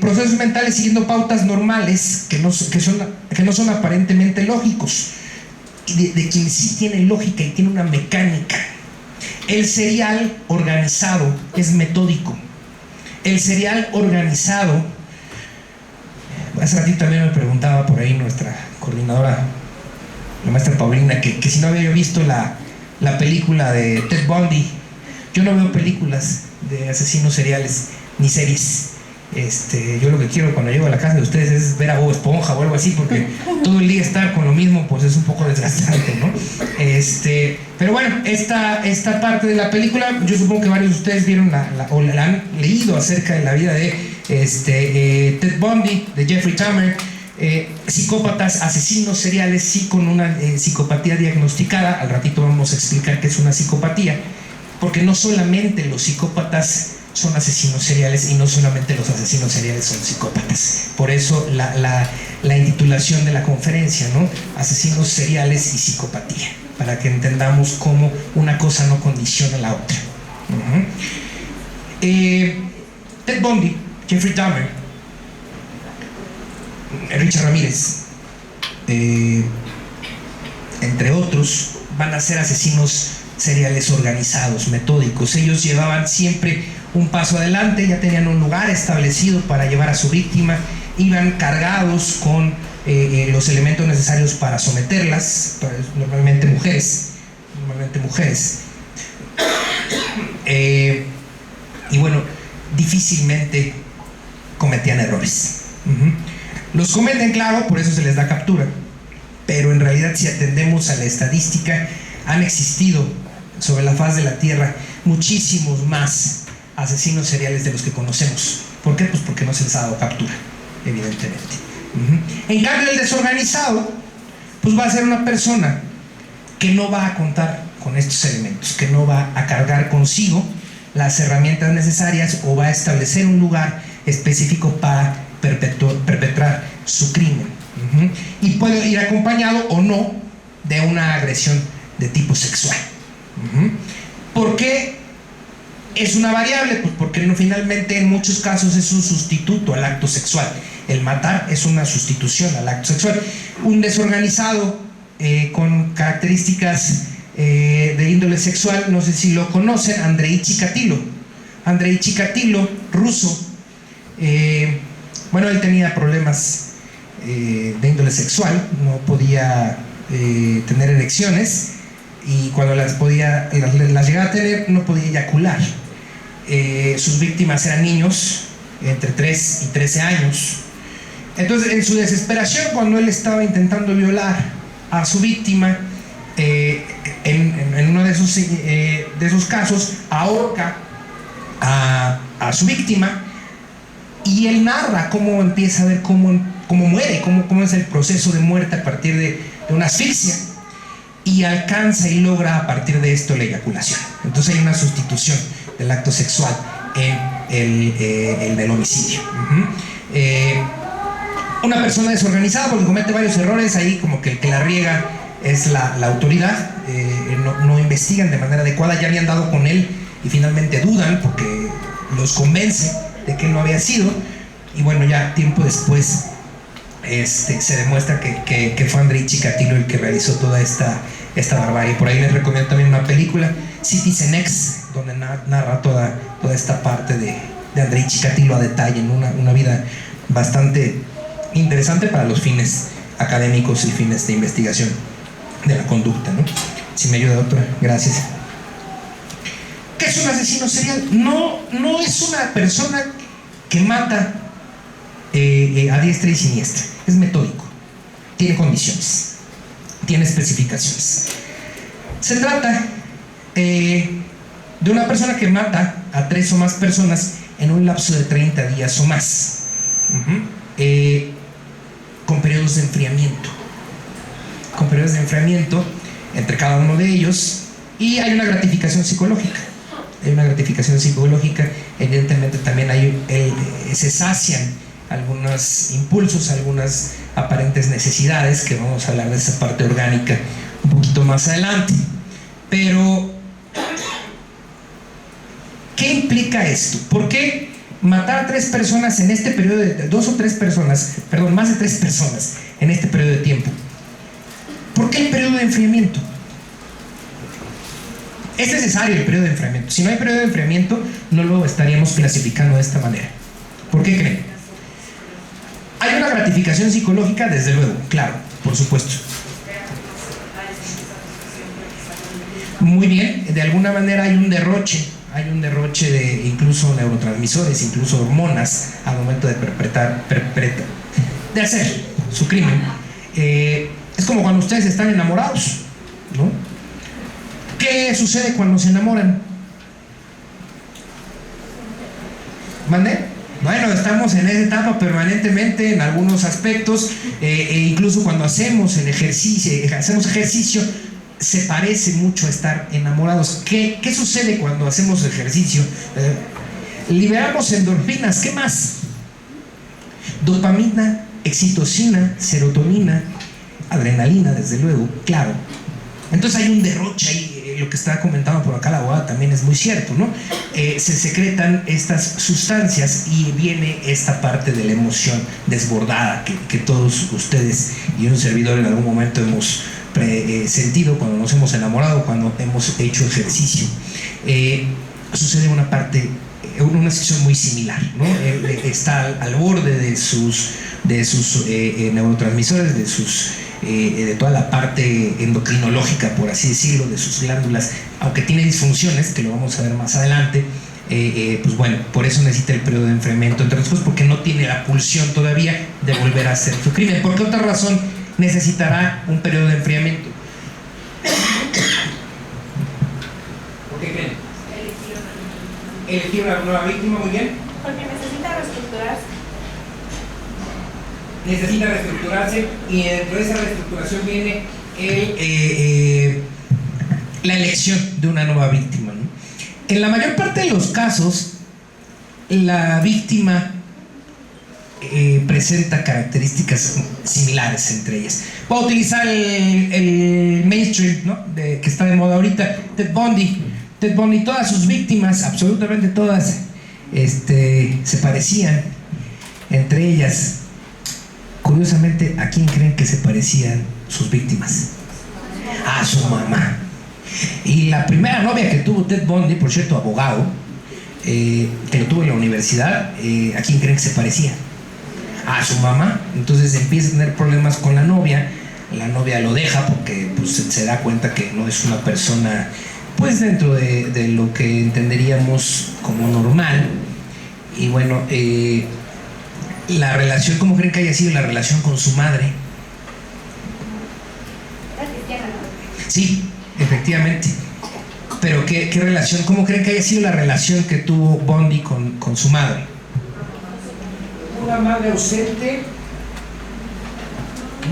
procesos mentales siguiendo pautas normales que no son aparentemente lógicos, de quien sí tiene lógica y tiene una mecánica. El serial organizado es metódico. El serial organizado, hace ratito también me preguntaba por ahí nuestra coordinadora, la maestra Paulina, que si no había yo visto la película de Ted Bundy. Yo no veo películas de asesinos seriales ni series. Yo lo que quiero cuando llego a la casa de ustedes es ver a Bob Esponja o algo así, porque todo el día estar con lo mismo pues es un poco desgastante, ¿no? Pero bueno, esta parte de la película, yo supongo que varios de ustedes vieron o la han leído acerca de la vida de Ted Bundy, de Jeffrey Dahmer, psicópatas, asesinos seriales, sí, con una psicopatía diagnosticada. Al ratito vamos a explicar qué es una psicopatía, porque no solamente los psicópatas son asesinos seriales y no solamente los asesinos seriales son psicópatas. Por eso la intitulación de la conferencia, ¿no? Asesinos seriales y psicopatía, para que entendamos cómo una cosa no condiciona a la otra. Ted Bundy, Jeffrey Dahmer, Richard Ramírez, entre otros, van a ser asesinos seriales organizados, metódicos. Ellos llevaban siempre un paso adelante, ya tenían un lugar establecido para llevar a su víctima, iban cargados con los elementos necesarios para someterlas, normalmente mujeres. Y bueno, difícilmente cometían errores. Los cometen, claro, por eso se les da captura, pero en realidad, si atendemos a la estadística, han existido sobre la faz de la tierra muchísimos más asesinos seriales de los que conocemos. ¿Por qué? Pues porque no se les ha dado captura, evidentemente. En cambio, el desorganizado pues va a ser una persona que no va a contar con estos elementos, que no va a cargar consigo las herramientas necesarias, o va a establecer un lugar específico para perpetrar su crimen. Y puede ir acompañado o no de una agresión de tipo sexual. ¿Por qué es una variable? Pues porque finalmente en muchos casos es un sustituto al acto sexual. El matar es una sustitución al acto sexual. Un desorganizado con características de índole sexual, no sé si lo conocen, Andrei Chikatilo. Andrei Chikatilo, ruso. Bueno, él tenía problemas de índole sexual, no podía tener erecciones, y cuando las llegaba a tener, no podía eyacular. Sus víctimas eran niños entre 3 y 13 años. Entonces, en su desesperación, cuando él estaba intentando violar a su víctima, en uno de esos casos, ahorca a su víctima, y él narra cómo empieza a ver cómo muere, cómo es el proceso de muerte a partir de una asfixia, y alcanza y logra a partir de esto la eyaculación. Entonces hay una sustitución del acto sexual en el del homicidio. Una persona desorganizada porque comete varios errores, ahí como que el que la riega es la autoridad, no investigan de manera adecuada, ya habían dado con él y finalmente dudan porque los convence de que él no había sido, y bueno, ya tiempo después se demuestra que fue Andrei Chikatilo el que realizó toda esta barbarie. Por ahí les recomiendo también una película, Citizen X, donde narra toda esta parte de Andrei Chikatilo a detalle, en una vida bastante interesante para los fines académicos y fines de investigación de la conducta, ¿no? Si me ayuda, doctora, gracias. ¿Qué es un asesino serial? No es una persona que mata a diestra y siniestra. Es metódico, tiene condiciones, tiene especificaciones. Se trata de una persona que mata a 3 o más personas en un lapso de 30 días o más, con periodos de enfriamiento. Entre cada uno de ellos, y hay una gratificación psicológica. Evidentemente también se sacian algunos impulsos, algunas aparentes necesidades, que vamos a hablar de esa parte orgánica un poquito más adelante. Pero, ¿qué implica esto? ¿Por qué matar a 3 personas en este periodo de 2 o 3 personas, perdón, más de 3 personas en este periodo de tiempo. ¿Por qué el periodo de enfriamiento? Es necesario el periodo de enfriamiento. Si no hay periodo de enfriamiento, no lo estaríamos clasificando de esta manera. ¿Por qué creen? Hay una gratificación psicológica, desde luego, claro, por supuesto. Muy bien, de alguna manera hay un derroche de incluso neurotransmisores, incluso hormonas al momento de de hacer su crimen. Es como cuando ustedes están enamorados, ¿no? ¿Qué sucede cuando se enamoran? ¿Mande? Bueno, estamos en esa etapa permanentemente en algunos aspectos, incluso cuando hacemos ejercicio, se parece mucho a estar enamorados. ¿Qué sucede cuando hacemos ejercicio? Liberamos endorfinas, ¿qué más? Dopamina, oxitocina, serotonina, adrenalina, desde luego, claro. Entonces hay un derroche ahí. Lo que está comentando por acá la abogada también es muy cierto, ¿no? Se secretan estas sustancias y viene esta parte de la emoción desbordada que todos ustedes y un servidor en algún momento hemos sentido cuando nos hemos enamorado, cuando hemos hecho ejercicio. Sucede una situación muy similar, ¿no? Está al borde de sus neurotransmisores, de toda la parte endocrinológica, por así decirlo, de sus glándulas, aunque tiene disfunciones, que lo vamos a ver más adelante. Pues bueno, por eso necesita el periodo de enfriamiento, entre otras cosas porque no tiene la pulsión todavía de volver a hacer su crimen. ¿Por qué otra razón necesitará un periodo de enfriamiento? ¿Por qué creen? Elegir una nueva víctima, muy bien. Porque necesita reestructurarse y dentro de esa reestructuración viene la elección de una nueva víctima, ¿no? En la mayor parte de los casos, la víctima presenta características similares entre ellas. Voy a utilizar el mainstream, ¿no? Que está de moda ahorita, Ted Bundy. Todas sus víctimas, absolutamente todas, se parecían entre ellas. Curiosamente, ¿a quién creen que se parecían sus víctimas? A su mamá. Y la primera novia que tuvo Ted Bundy, por cierto, abogado, que lo tuvo en la universidad, ¿a quién creen que se parecía? A su mamá. Entonces empieza a tener problemas con la novia lo deja porque pues, se da cuenta que no es una persona, pues dentro de lo que entenderíamos como normal. Y bueno, la relación, ¿cómo creen que haya sido la relación con su madre? Era cristiana, ¿no? Sí, efectivamente. Pero ¿qué relación? ¿Cómo creen que haya sido la relación que tuvo Bundy con su madre? Una madre ausente.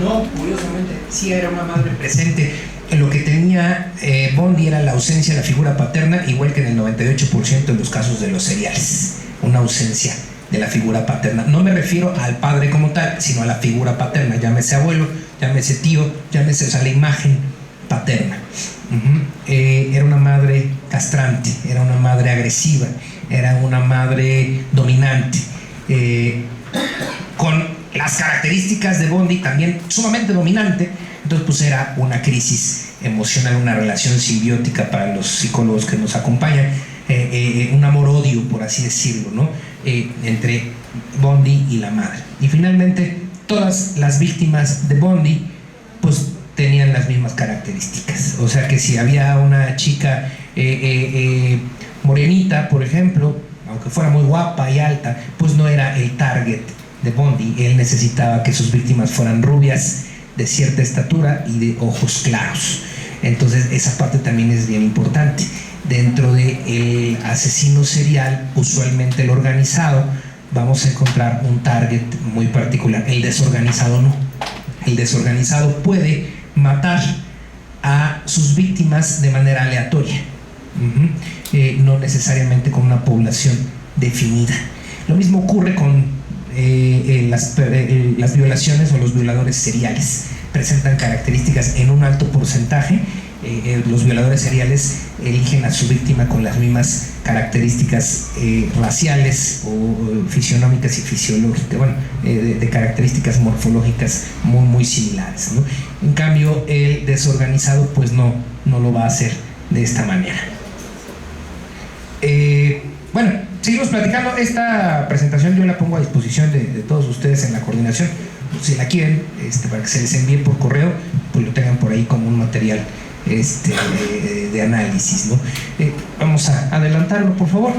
No, curiosamente, sí era una madre presente. Lo que tenía Bundy era la ausencia de la figura paterna, igual que en el 98% de los casos de los seriales. Una ausencia de la figura paterna. No me refiero al padre como tal, sino a la figura paterna. Llámese abuelo, llámese tío, llámese, o sea, la imagen paterna. Era una madre castrante, era una madre agresiva, era una madre dominante, con las características de Bundy también sumamente dominante. Entonces pues era una crisis emocional, una relación simbiótica para los psicólogos que nos acompañan, un amor-odio, por así decirlo, ¿no? Entre Bundy y la madre. Y finalmente todas las víctimas de Bundy pues tenían las mismas características. O sea que si había una chica morenita, por ejemplo, aunque fuera muy guapa y alta, pues no era el target de Bundy. Él necesitaba que sus víctimas fueran rubias, de cierta estatura y de ojos claros. Entonces esa parte también es bien importante. Dentro del asesino serial, usualmente el organizado, vamos a encontrar un target muy particular. El desorganizado no. El desorganizado puede matar a sus víctimas de manera aleatoria, no necesariamente con una población definida. Lo mismo ocurre con las violaciones o los violadores seriales. Presentan características en un alto porcentaje los violadores seriales eligen a su víctima con las mismas características raciales o fisionómicas y fisiológicas, bueno, de características morfológicas muy similares, ¿no? En cambio, el desorganizado pues no lo va a hacer de esta manera. Bueno, seguimos platicando. Esta presentación yo la pongo a disposición de todos ustedes en la coordinación. Si la quieren, para que se les envíe por correo, pues lo tengan por ahí como un material de análisis, ¿no? Vamos a adelantarlo, por favor.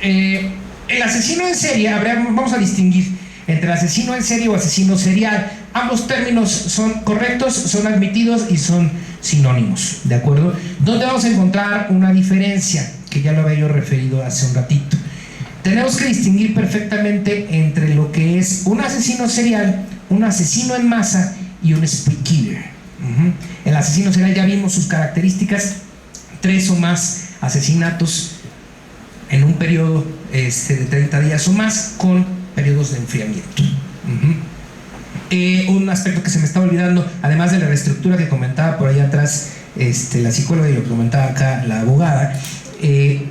El asesino en serie, vamos a distinguir entre asesino en serie o asesino serial. Ambos términos son correctos, son admitidos y son sinónimos, ¿de acuerdo? ¿Dónde vamos a encontrar una diferencia? Que ya lo había yo referido hace un ratito. Tenemos que distinguir perfectamente entre lo que es un asesino serial, un asesino en masa y un spree killer. El asesino serial ya vimos sus características: 3 o más asesinatos en un periodo de 30 días o más, con periodos de enfriamiento. Un aspecto que se me está olvidando, además de la reestructura que comentaba por allá atrás la psicóloga y lo que comentaba acá la abogada,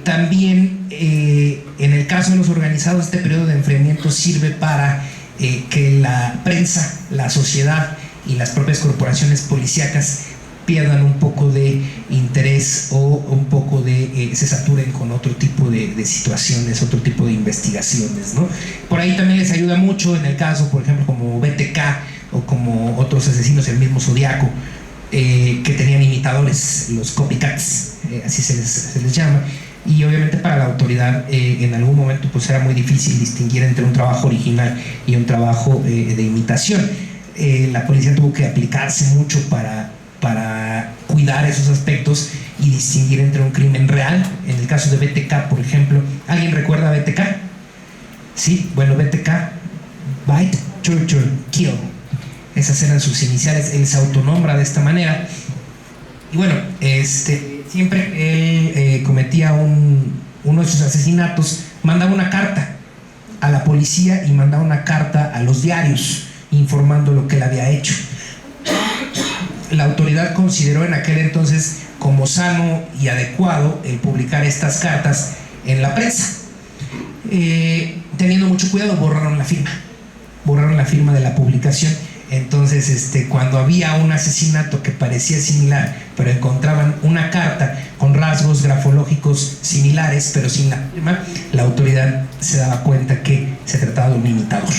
también en el caso de los organizados, este periodo de enfriamiento sirve para que la prensa, la sociedad y las propias corporaciones policíacas pierdan un poco de interés o un poco de se saturen con otro tipo de situaciones, otro tipo de investigaciones, ¿no? Por ahí también les ayuda mucho en el caso, por ejemplo, como BTK o como otros asesinos, el mismo Zodiaco, que tenían imitadores, los copycats, así se les llama. Y obviamente para la autoridad en algún momento pues era muy difícil distinguir entre un trabajo original y un trabajo de imitación. La policía tuvo que aplicarse mucho para cuidar esos aspectos y distinguir entre un crimen real. En el caso de BTK, por ejemplo, ¿alguien recuerda a BTK? Sí, bueno, BTK, Bite, Torture, Kill. Esas eran sus iniciales. Él se autonombra de esta manera. Y bueno, siempre él cometía uno de sus asesinatos, mandaba una carta a la policía y mandaba una carta a los diarios informando lo que él había hecho. La autoridad consideró en aquel entonces como sano y adecuado el publicar estas cartas en la prensa. Teniendo mucho cuidado, borraron la firma de la publicación. Entonces, cuando había un asesinato que parecía similar, pero encontraban una carta con rasgos grafológicos similares, pero sin la firma, la autoridad se daba cuenta que se trataba de un imitador.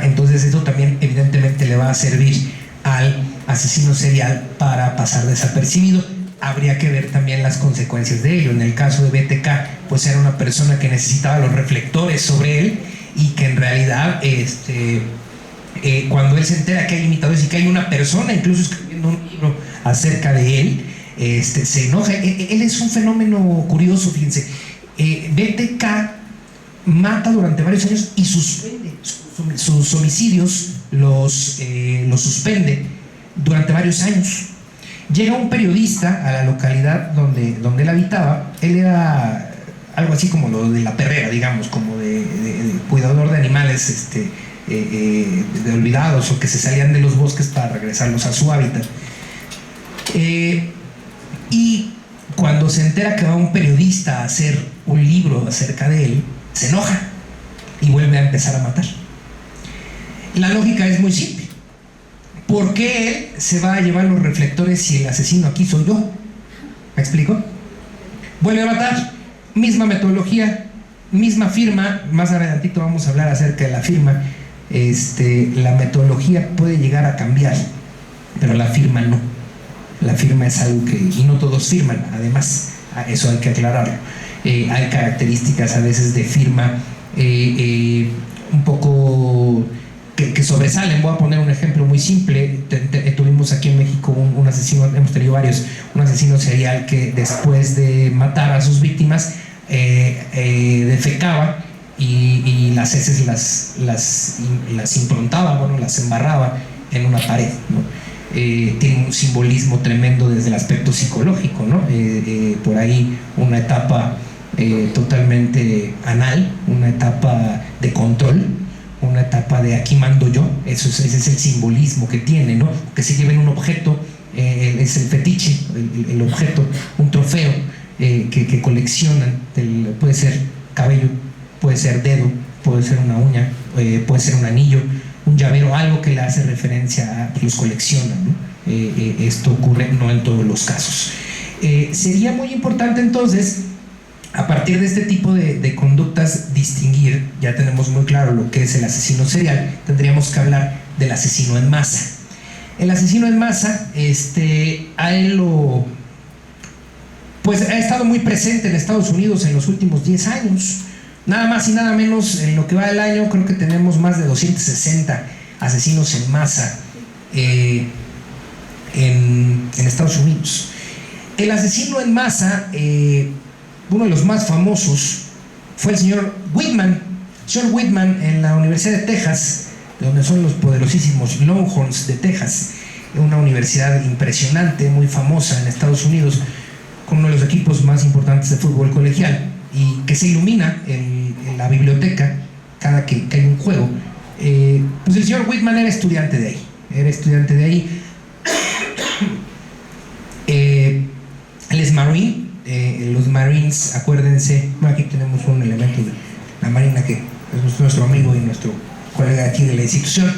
Entonces eso también evidentemente le va a servir al asesino serial para pasar desapercibido. Habría que ver también las consecuencias de ello. En el caso de BTK, pues era una persona que necesitaba los reflectores sobre él y que en realidad cuando él se entera que hay imitadores y que hay una persona incluso escribiendo un libro acerca de él, se enoja. Él es un fenómeno curioso, fíjense. BTK mata durante varios años y suspende sus homicidios, los suspende durante varios años. Llega un periodista a la localidad donde él habitaba. Él era algo así como lo de la perrera, digamos, como de cuidador de animales de olvidados o que se salían de los bosques para regresarlos a su hábitat. Y cuando se entera que va un periodista a hacer un libro acerca de él, se enoja y vuelve a empezar a matar. La lógica es muy simple. ¿Por qué él se va a llevar los reflectores si el asesino aquí soy yo? ¿Me explico? Vuelve a matar, misma metodología, misma firma. Más adelantito vamos a hablar acerca de la firma. La metodología puede llegar a cambiar, pero la firma no. La firma es algo que, y no todos firman, además, eso hay que aclararlo. Hay características a veces de firma un poco que sobresalen. Voy a poner un ejemplo muy simple. Tuvimos aquí en México un asesino, hemos tenido varios, un asesino serial que después de matar a sus víctimas defecaba y las heces las improntaba, las embarraba en una pared, ¿no? Tiene un simbolismo tremendo desde el aspecto psicológico, ¿no? Por ahí una etapa totalmente anal, una etapa de control, una etapa de aquí mando yo. Ese es el simbolismo que tiene, ¿no? Que se lleven un objeto, el es el fetiche, el objeto, un trofeo que coleccionan. Puede ser cabello, puede ser dedo, puede ser una uña, puede ser un anillo, un llavero, algo que le hace referencia a que los coleccionan, ¿no? Esto ocurre no en todos los casos. Sería muy importante entonces, a partir de este tipo de conductas, distinguir. Ya tenemos muy claro lo que es el asesino serial, tendríamos que hablar del asesino en masa. El asesino en masa, a él pues ha estado muy presente en Estados Unidos en los últimos 10 años. Nada más y nada menos, en lo que va del año, creo que tenemos más de 260 asesinos en masa en Estados Unidos. El asesino en masa, uno de los más famosos, fue el señor Whitman. Señor Whitman, en la Universidad de Texas, donde son los poderosísimos Longhorns de Texas, una universidad impresionante, muy famosa en Estados Unidos, con uno de los equipos más importantes de fútbol colegial, y que se ilumina en la biblioteca cada que hay un juego. Pues el señor Whitman era estudiante de ahí. Él es Marine. Los Marines, acuérdense, aquí tenemos un elemento de la Marina que es nuestro amigo y nuestro colega aquí de la institución.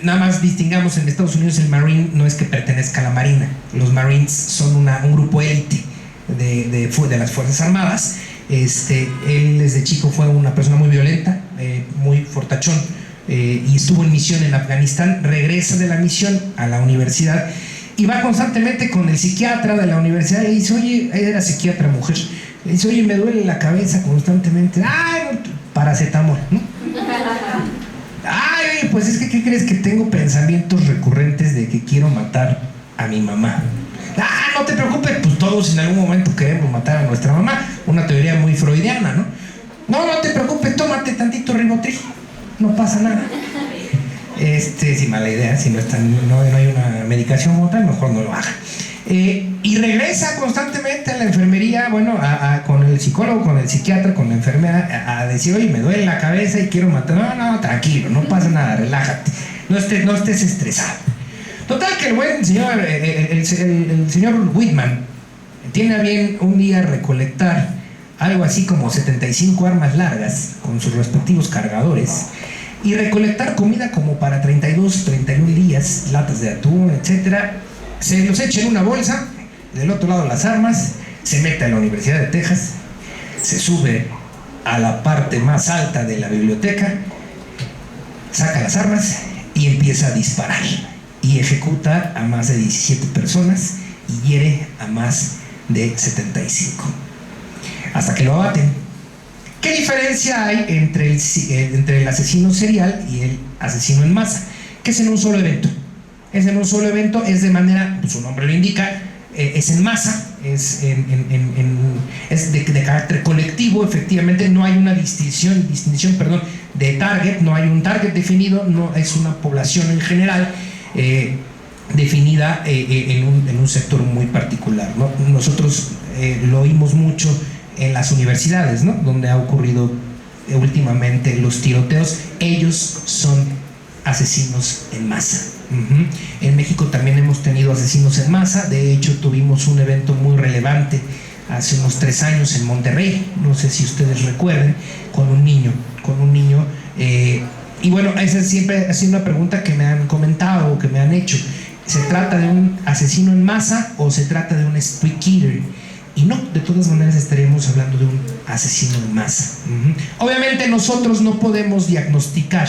Nada más distingamos, en Estados Unidos el Marine no es que pertenezca a la Marina. Los Marines son un grupo élite de las Fuerzas Armadas. Él desde chico fue una persona muy violenta, muy fortachón, y estuvo en misión en Afganistán. Regresa de la misión a la universidad y va constantemente con el psiquiatra de la universidad y dice: oye, era psiquiatra mujer, le dice: oye, me duele la cabeza constantemente. Ay, paracetamol, ¿no? Ay, pues es que, ¿qué crees? Que tengo pensamientos recurrentes de que quiero matar a mi mamá. No te preocupes, pues todos en algún momento queremos matar a nuestra mamá. Una teoría muy freudiana, ¿no? No te preocupes, tómate tantito Ribotril, no pasa nada. Sí, mala idea, si no hay una medicación como tal, mejor no lo haga. Y regresa constantemente a la enfermería, con el psicólogo, con el psiquiatra, con la enfermera, a decir: oye, me duele la cabeza y quiero matar. No, tranquilo, no pasa nada, relájate, no estés estresado. Total, que el buen señor, el señor Whitman, tiene a bien un día recolectar algo así como 75 armas largas con sus respectivos cargadores, y recolectar comida como para 32, 31 días, latas de atún, etcétera. Se los echa en una bolsa, del otro lado las armas, se mete a la Universidad de Texas, se sube a la parte más alta de la biblioteca, saca las armas y empieza a disparar, y ejecuta a más de 17 personas y hiere a más de 75, hasta que lo abaten. ¿Qué diferencia hay entre el asesino serial y el asesino en masa? Que es en un solo evento. Es de manera, su nombre lo indica, es en masa, es de carácter colectivo. Efectivamente, no hay una distinción de target, no hay un target definido, no es una población en general definida en un sector muy particular, ¿no? Nosotros lo oímos mucho en las universidades, ¿no? Donde ha ocurrido últimamente los tiroteos. Ellos son asesinos en masa. En México también hemos tenido asesinos en masa. De hecho, tuvimos un evento muy relevante hace unos 3 años en Monterrey, no sé si ustedes recuerden, con un niño, y bueno, esa siempre ha sido una pregunta que me han comentado o que me han hecho: ¿se trata de un asesino en masa o se trata de un street killer? Y no, de todas maneras estaríamos hablando de un asesino en masa. Obviamente nosotros no podemos diagnosticar,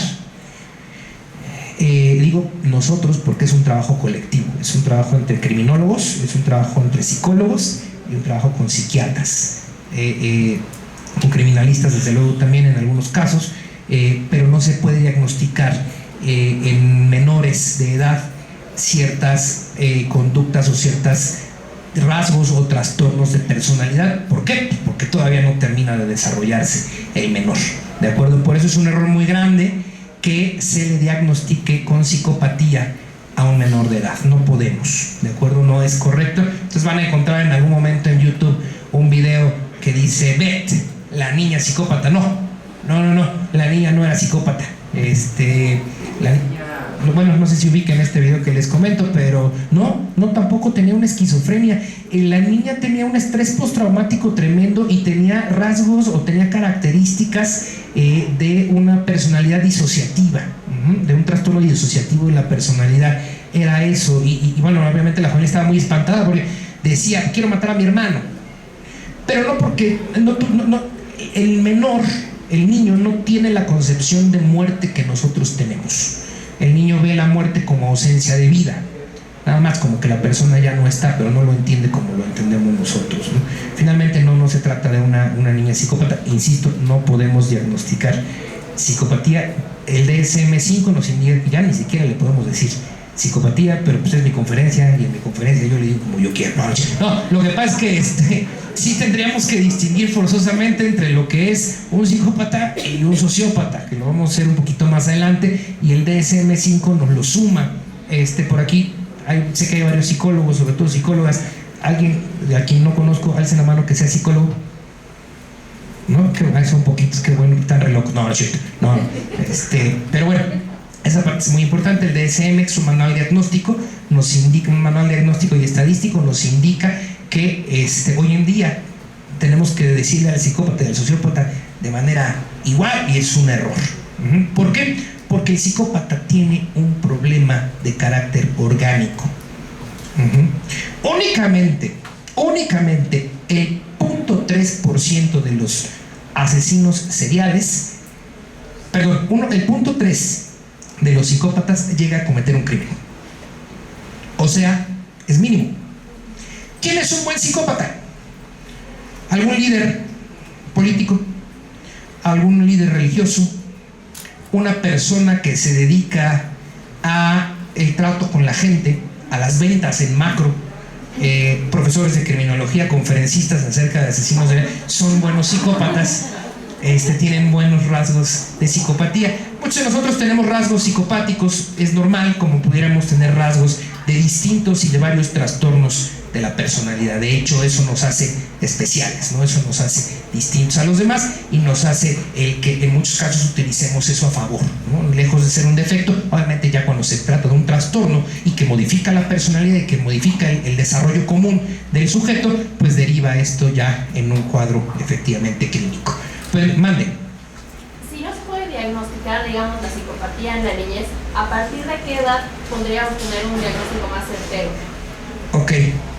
digo nosotros porque es un trabajo colectivo, es un trabajo entre criminólogos, es un trabajo entre psicólogos y un trabajo con psiquiatras, con criminalistas desde luego también en algunos casos, pero no se puede diagnosticar en menores de edad ciertas conductas o ciertas rasgos o trastornos de personalidad. ¿Por qué? Porque todavía no termina de desarrollarse el menor, ¿de acuerdo? Por eso es un error muy grande que se le diagnostique con psicopatía a un menor de edad. No podemos, ¿de acuerdo? No es correcto. Entonces van a encontrar en algún momento en YouTube un video que dice: Beth, la niña psicópata. No, la niña no era psicópata. La niña bueno, no sé si ubican este video que les comento, pero no tampoco tenía una esquizofrenia. La niña tenía un estrés postraumático tremendo y tenía rasgos o tenía características de una personalidad disociativa, de un trastorno disociativo de la personalidad. Era eso, y bueno, obviamente la familia estaba muy espantada porque decía, quiero matar a mi hermano, pero no porque el menor, el niño, no tiene la concepción de muerte que nosotros tenemos. El niño ve la muerte como ausencia de vida, nada más como que la persona ya no está, pero no lo entiende como lo entendemos nosotros, ¿no? Finalmente no se trata de una niña psicópata. Insisto, no podemos diagnosticar psicopatía. El DSM-5 nos indica, ya ni siquiera le podemos decir psicopatía, pero pues es mi conferencia y en mi conferencia yo le digo como yo quiero. No, lo que pasa es que sí tendríamos que distinguir forzosamente entre lo que es un psicópata y un sociópata, que lo vamos a hacer un poquito más adelante, y el DSM-5 nos lo suma. Por aquí sé que hay varios psicólogos, sobre todo psicólogas. Alguien a quien no conozco, alcen la mano que sea psicólogo. No, que son poquitos, que bueno, están re locos. No, pero bueno, esa parte es muy importante. El DSM, que es un manual diagnóstico, nos indica, un manual diagnóstico y estadístico, nos indica que hoy en día tenemos que decirle al psicópata y al sociópata de manera igual, y es un error. ¿Por qué? Porque el psicópata tiene un problema de carácter orgánico. Únicamente el 0.3% de los asesinos seriales, el 0.3% de los psicópatas llega a cometer un crimen. O sea, es mínimo. ¿Quién es un buen psicópata? ¿Algún líder político? ¿Algún líder religioso? Una persona que se dedica a el trato con la gente, a las ventas en macro. Profesores de criminología, conferencistas acerca de asesinos son buenos psicópatas. Tienen buenos rasgos de psicopatía. Muchos de nosotros tenemos rasgos psicopáticos, es normal, como pudiéramos tener rasgos de distintos y de varios trastornos de la personalidad. De hecho, eso nos hace especiales, ¿no? Eso nos hace distintos a los demás y nos hace el que en muchos casos utilicemos eso a favor, ¿no? Lejos de ser un defecto, obviamente ya cuando se trata de un trastorno y que modifica la personalidad y que modifica el desarrollo común del sujeto, pues deriva esto ya en un cuadro efectivamente clínico. Pues mande. Si no se puede diagnosticar, digamos, la psicopatía en la niñez, ¿a partir de qué edad podríamos tener un diagnóstico más certero? Ok,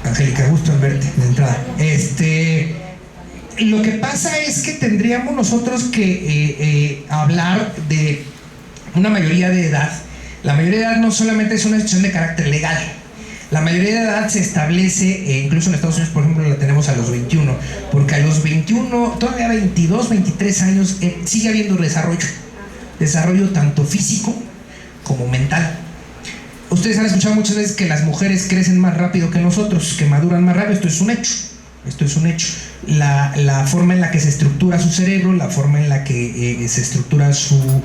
Angélica, gusto en verte de entrada. Lo que pasa es que tendríamos nosotros que hablar de una mayoría de edad. La mayoría de edad no solamente es una decisión de carácter legal. La mayoría de edad se establece, incluso en Estados Unidos, por ejemplo, la tenemos a los 21, porque a los 21, todavía 22, 23 años, sigue habiendo desarrollo tanto físico como mental. Ustedes han escuchado muchas veces que las mujeres crecen más rápido que nosotros, que maduran más rápido. Esto es un hecho. La forma en la que se estructura su cerebro, la forma en la que se estructura su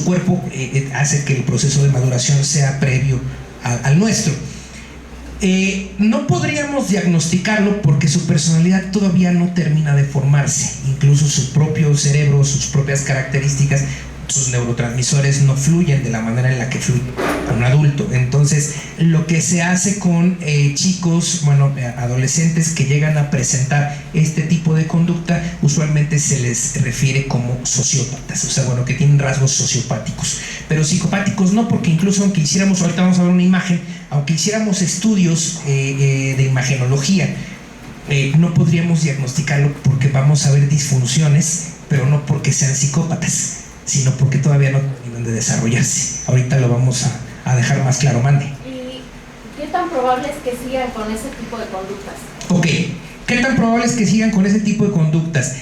cuerpo, hace que el proceso de maduración sea previo al nuestro. No podríamos diagnosticarlo porque su personalidad todavía no termina de formarse. Incluso su propio cerebro, sus propias características, sus neurotransmisores no fluyen de la manera en la que fluye un adulto. Entonces, lo que se hace con chicos, adolescentes que llegan a presentar este tipo de conducta, usualmente se les refiere como sociópatas, o sea, que tienen rasgos sociopáticos. Pero psicopáticos no, porque incluso aunque hiciéramos, ahorita vamos a ver una imagen, aunque hiciéramos estudios de imagenología, no podríamos diagnosticarlo porque vamos a ver disfunciones, pero no porque sean psicópatas, sino porque todavía no terminan de desarrollarse. Ahorita lo vamos a dejar más claro, mande. ¿Y qué tan probable es que sigan con ese tipo de conductas? Ok, ¿qué tan probable es que sigan con ese tipo de conductas?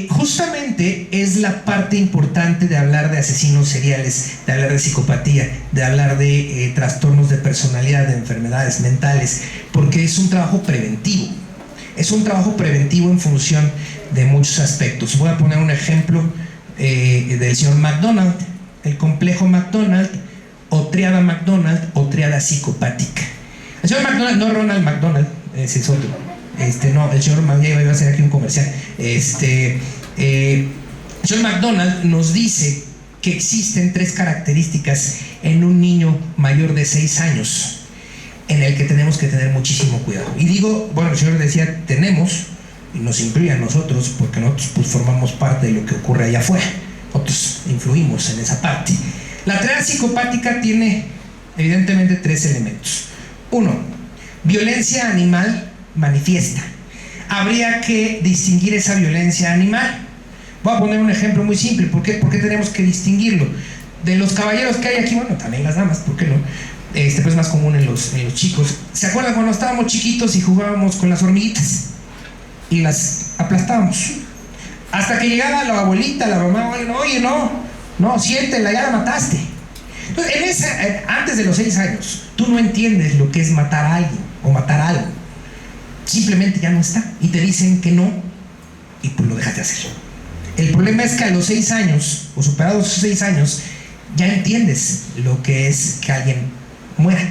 Justamente es la parte importante de hablar de asesinos seriales, de hablar de psicopatía, de hablar de trastornos de personalidad, de enfermedades mentales, porque es un trabajo preventivo. Es un trabajo preventivo en función de muchos aspectos. Voy a poner un ejemplo del señor McDonald, el complejo McDonald, o triada McDonald, o triada psicopática. El señor McDonald, no Ronald McDonald, ese es otro. No, el señor McDonald iba a hacer aquí un comercial. El señor McDonald nos dice que existen tres características en un niño mayor de 6 años, en el que tenemos que tener muchísimo cuidado. Y digo, bueno, el señor decía tenemos, y nos incluye a nosotros, porque nosotros pues formamos parte de lo que ocurre allá afuera, nosotros influimos en esa parte. La triada psicopática tiene evidentemente 3 elementos. 1, violencia animal manifiesta. Habría que distinguir esa violencia animal. Voy a poner un ejemplo muy simple. ¿Por qué tenemos que distinguirlo? De los caballeros que hay aquí, bueno, también las damas, ¿por qué no? Pues es más común en los chicos. ¿Se acuerdan cuando estábamos chiquitos y jugábamos con las hormiguitas? Y las aplastábamos. Hasta que llegaba la abuelita, la mamá, oye, no, siéntela, ya la mataste. Entonces, antes de los 6 años, tú no entiendes lo que es matar a alguien o matar algo. Simplemente ya no está. Y te dicen que no, y pues lo dejas de hacer. El problema es que a los 6 años, o superados esos 6 años, ya entiendes lo que es que alguien muera.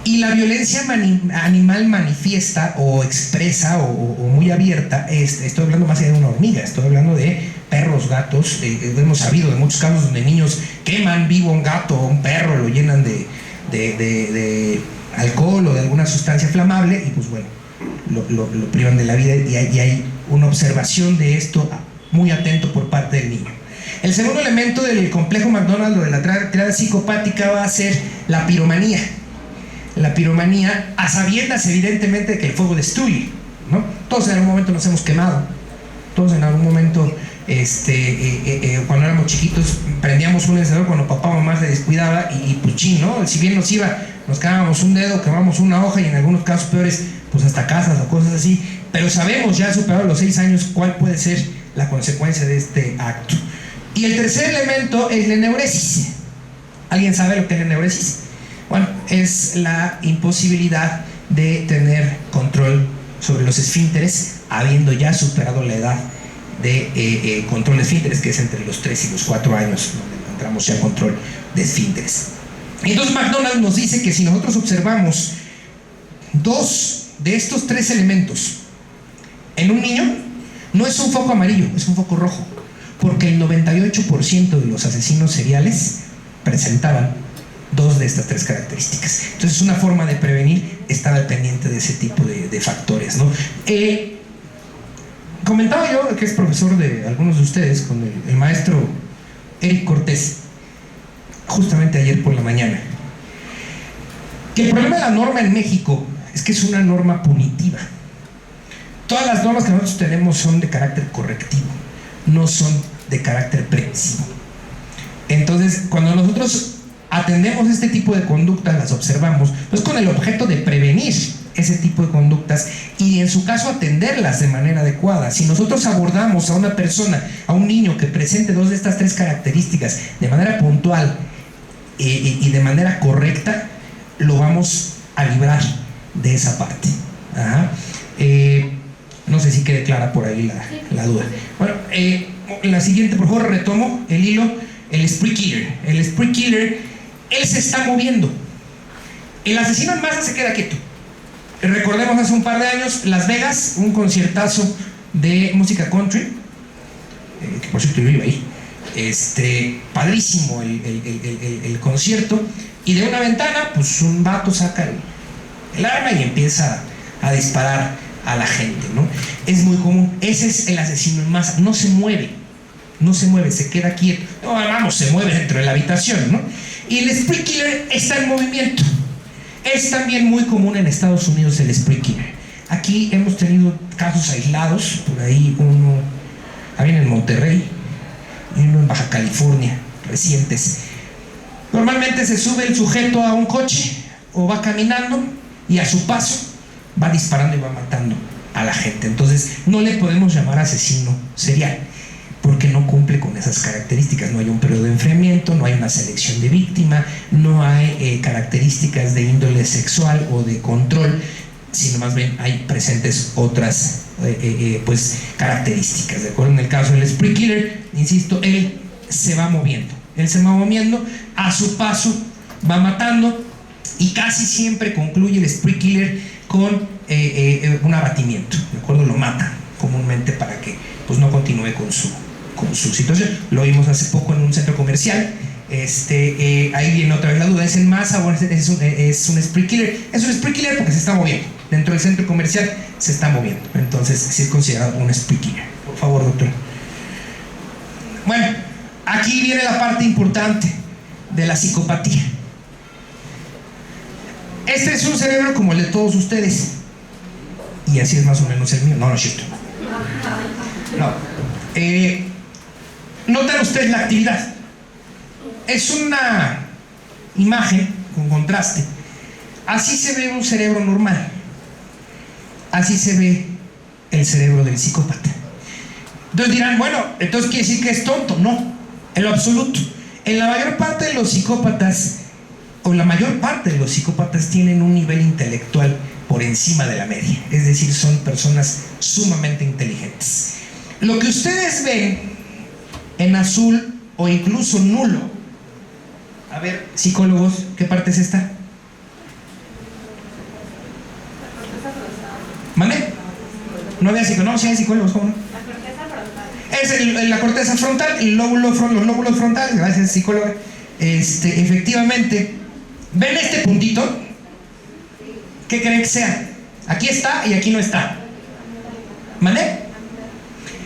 Y la violencia animal manifiesta o expresa o muy abierta, estoy hablando más allá de una hormiga, estoy hablando de perros, gatos. Hemos sabido de muchos casos donde niños queman vivo a un gato o un perro, lo llenan de alcohol o de alguna sustancia flamable y pues bueno, lo privan de la vida, y hay una observación de esto muy atento por parte del niño. El segundo elemento del complejo McDonald o de la triada psicopática va a ser la piromanía. La piromanía, a sabiendas evidentemente de que el fuego destruye, ¿no? Todos en algún momento nos hemos quemado, todos en algún momento, cuando éramos chiquitos, prendíamos un encendedor cuando papá o mamá se descuidaba y puchín, ¿no? Si bien nos quemábamos un dedo, quemábamos una hoja y en algunos casos peores, pues hasta casas o cosas así, pero sabemos ya superados los 6 años cuál puede ser la consecuencia de este acto. Y el tercer elemento es la eneuresis. ¿Alguien sabe lo que es la eneuresis? Bueno, es la imposibilidad de tener control sobre los esfínteres habiendo ya superado la edad de control de esfínteres, que es entre los 3 y los 4 años, donde encontramos ya control de esfínteres. Entonces McDonald nos dice que si nosotros observamos 2 de estos 3 elementos en un niño, no es un foco amarillo, es un foco rojo, porque el 98% de los asesinos seriales presentaban 2 de estas 3 características. Entonces, una forma de prevenir estar al pendiente de ese tipo de factores, ¿no? Comentaba yo, que es profesor de algunos de ustedes, con el maestro Eric Cortés, justamente ayer por la mañana, que el problema de la norma en México es que es una norma punitiva. Todas las normas que nosotros tenemos son de carácter correctivo, no son de carácter preventivo. Entonces, cuando nosotros atendemos este tipo de conductas, las observamos, pues con el objeto de prevenir ese tipo de conductas y en su caso atenderlas de manera adecuada. Si nosotros abordamos a una persona, a un niño que presente 2 de estas 3 características de manera puntual y de manera correcta, lo vamos a librar de esa parte. Ajá. No sé si quede clara por ahí la duda. Bueno, la siguiente, por favor, retomo el hilo. El spree killer. El spree killer, él se está moviendo. El asesino en masa se queda quieto. Recordemos hace un par de años, Las Vegas, un conciertazo de música country, que por cierto yo iba ahí. Padrísimo el concierto, y de una ventana, pues un vato saca el arma y empieza a disparar a la gente, ¿no? Es muy común. Ese es el asesino en masa. No se mueve, se queda quieto. No, vamos, se mueve dentro de la habitación, ¿no? Y el spree killer está en movimiento. Es también muy común en Estados Unidos el spree killer. Aquí hemos tenido casos aislados, por ahí uno había en Monterrey y uno en Baja California, recientes. Normalmente se sube el sujeto a un coche o va caminando y a su paso va disparando y va matando a la gente. Entonces no le podemos llamar asesino serial, porque no cumple con esas características. No hay un periodo de enfriamiento, no hay una selección de víctima, no hay características de índole sexual o de control, sino más bien hay presentes otras pues características, ¿de acuerdo? En el caso del spree killer, insisto, él se va moviendo, a su paso va matando, y casi siempre concluye el spree killer con un abatimiento, ¿de acuerdo? Lo matan comúnmente para que pues no continúe con su situación. Lo vimos hace poco en un centro comercial, Ahí viene otra vez la duda, ¿es en masa o es un spree killer? Es un spree killer porque se está moviendo. Dentro del centro comercial se está moviendo. Entonces sí es considerado un spree killer. Por favor, doctor. Bueno, aquí viene la parte importante de la psicopatía. Este es un cerebro como el de todos ustedes. Y así es más o menos el mío. No, no es cierto. No. Notan ustedes la actividad. Es una imagen con contraste. Así se ve un cerebro normal. Así se ve el cerebro del psicópata. Entonces dirán, bueno, entonces quiere decir que es tonto. No, en lo absoluto. En la mayor parte de los psicópatas, o la mayor parte de los psicópatas tienen un nivel intelectual por encima de la media. Es decir, son personas sumamente inteligentes. Lo que ustedes ven en azul o incluso nulo, a ver, psicólogos, ¿qué parte es esta? ¿Mande? No había psicólogos, no, sí hay psicólogos, ¿cómo no? Es la corteza frontal, los lóbulos frontales, gracias psicóloga. Efectivamente, ¿ven este puntito? ¿Qué creen que sea? Aquí está y aquí no está. ¿Vale?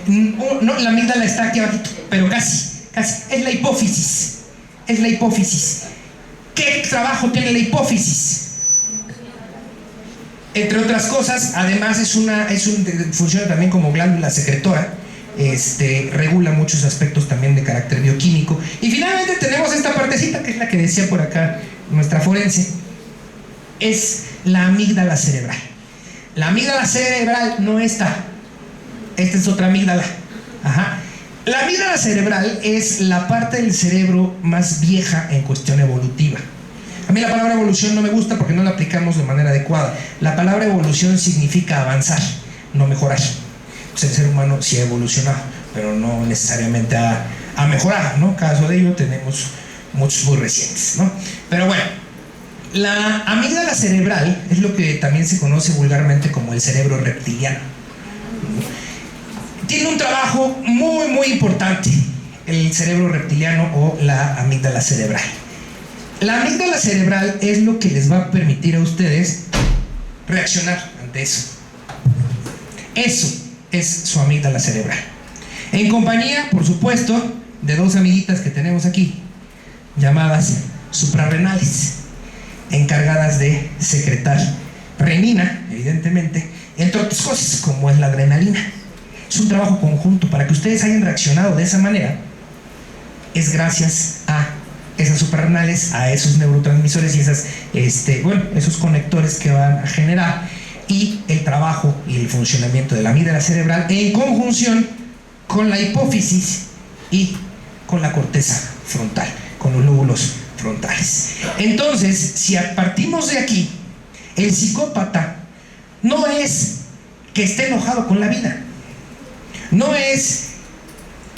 No, la amígdala está aquí abajito, pero casi. Es la hipófisis. Es la hipófisis. ¿Qué trabajo tiene la hipófisis? Entre otras cosas, además funciona también como glándula secretora. Regula muchos aspectos también de carácter bioquímico. Y finalmente tenemos esta partecita que es la que decía por acá nuestra forense. Es la amígdala cerebral. La amígdala cerebral no está. Esta es otra amígdala. Ajá. La amígdala cerebral es la parte del cerebro más vieja en cuestión evolutiva. A mí la palabra evolución no me gusta porque no la aplicamos de manera adecuada. La palabra evolución significa avanzar, no mejorar. Pues el ser humano sí ha evolucionado, pero no necesariamente ha mejorado, ¿no? Caso de ello tenemos muchos muy recientes, ¿no? Pero bueno, la amígdala cerebral es lo que también se conoce vulgarmente como el cerebro reptiliano. Tiene un trabajo muy importante el cerebro reptiliano o la amígdala cerebral. La amígdala cerebral es lo que les va a permitir a ustedes reaccionar ante eso. Eso es su amígdala cerebral. En compañía, por supuesto, de dos amiguitas que tenemos aquí, llamadas suprarrenales, encargadas de secretar renina, evidentemente, entre otras cosas, como es la adrenalina. Es un trabajo conjunto. Para que ustedes hayan reaccionado de esa manera, es gracias a esas suprarrenales, a esos neurotransmisores y esos conectores que van a generar, y el trabajo y el funcionamiento de la amígdala cerebral en conjunción con la hipófisis y con la corteza frontal, con los lóbulos frontales. Entonces, si partimos de aquí, el psicópata no es que esté enojado con la vida, no es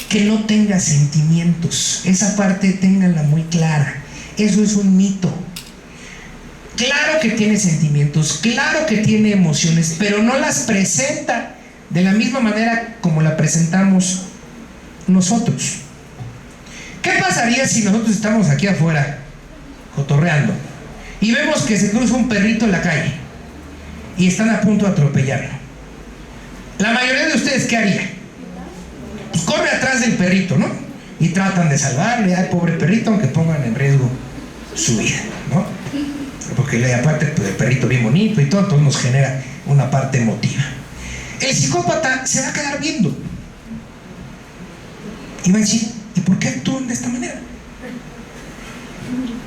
que no tenga sentimientos. Esa parte ténganla muy clara. Eso es un mito. Claro que tiene sentimientos, claro que tiene emociones, pero no las presenta de la misma manera como la presentamos nosotros. ¿Qué pasaría si nosotros estamos aquí afuera cotorreando y vemos que se cruza un perrito en la calle y están a punto de atropellarlo? La mayoría de ustedes, ¿qué haría? Pues corre atrás del perrito, ¿no? Y tratan de salvarle al pobre perrito, aunque pongan en riesgo su vida, ¿no? Porque aparte, pues, el perrito bien bonito y todo nos genera una parte emotiva. El psicópata se va a quedar viendo y va a decir, ¿y por qué actúan de esta manera?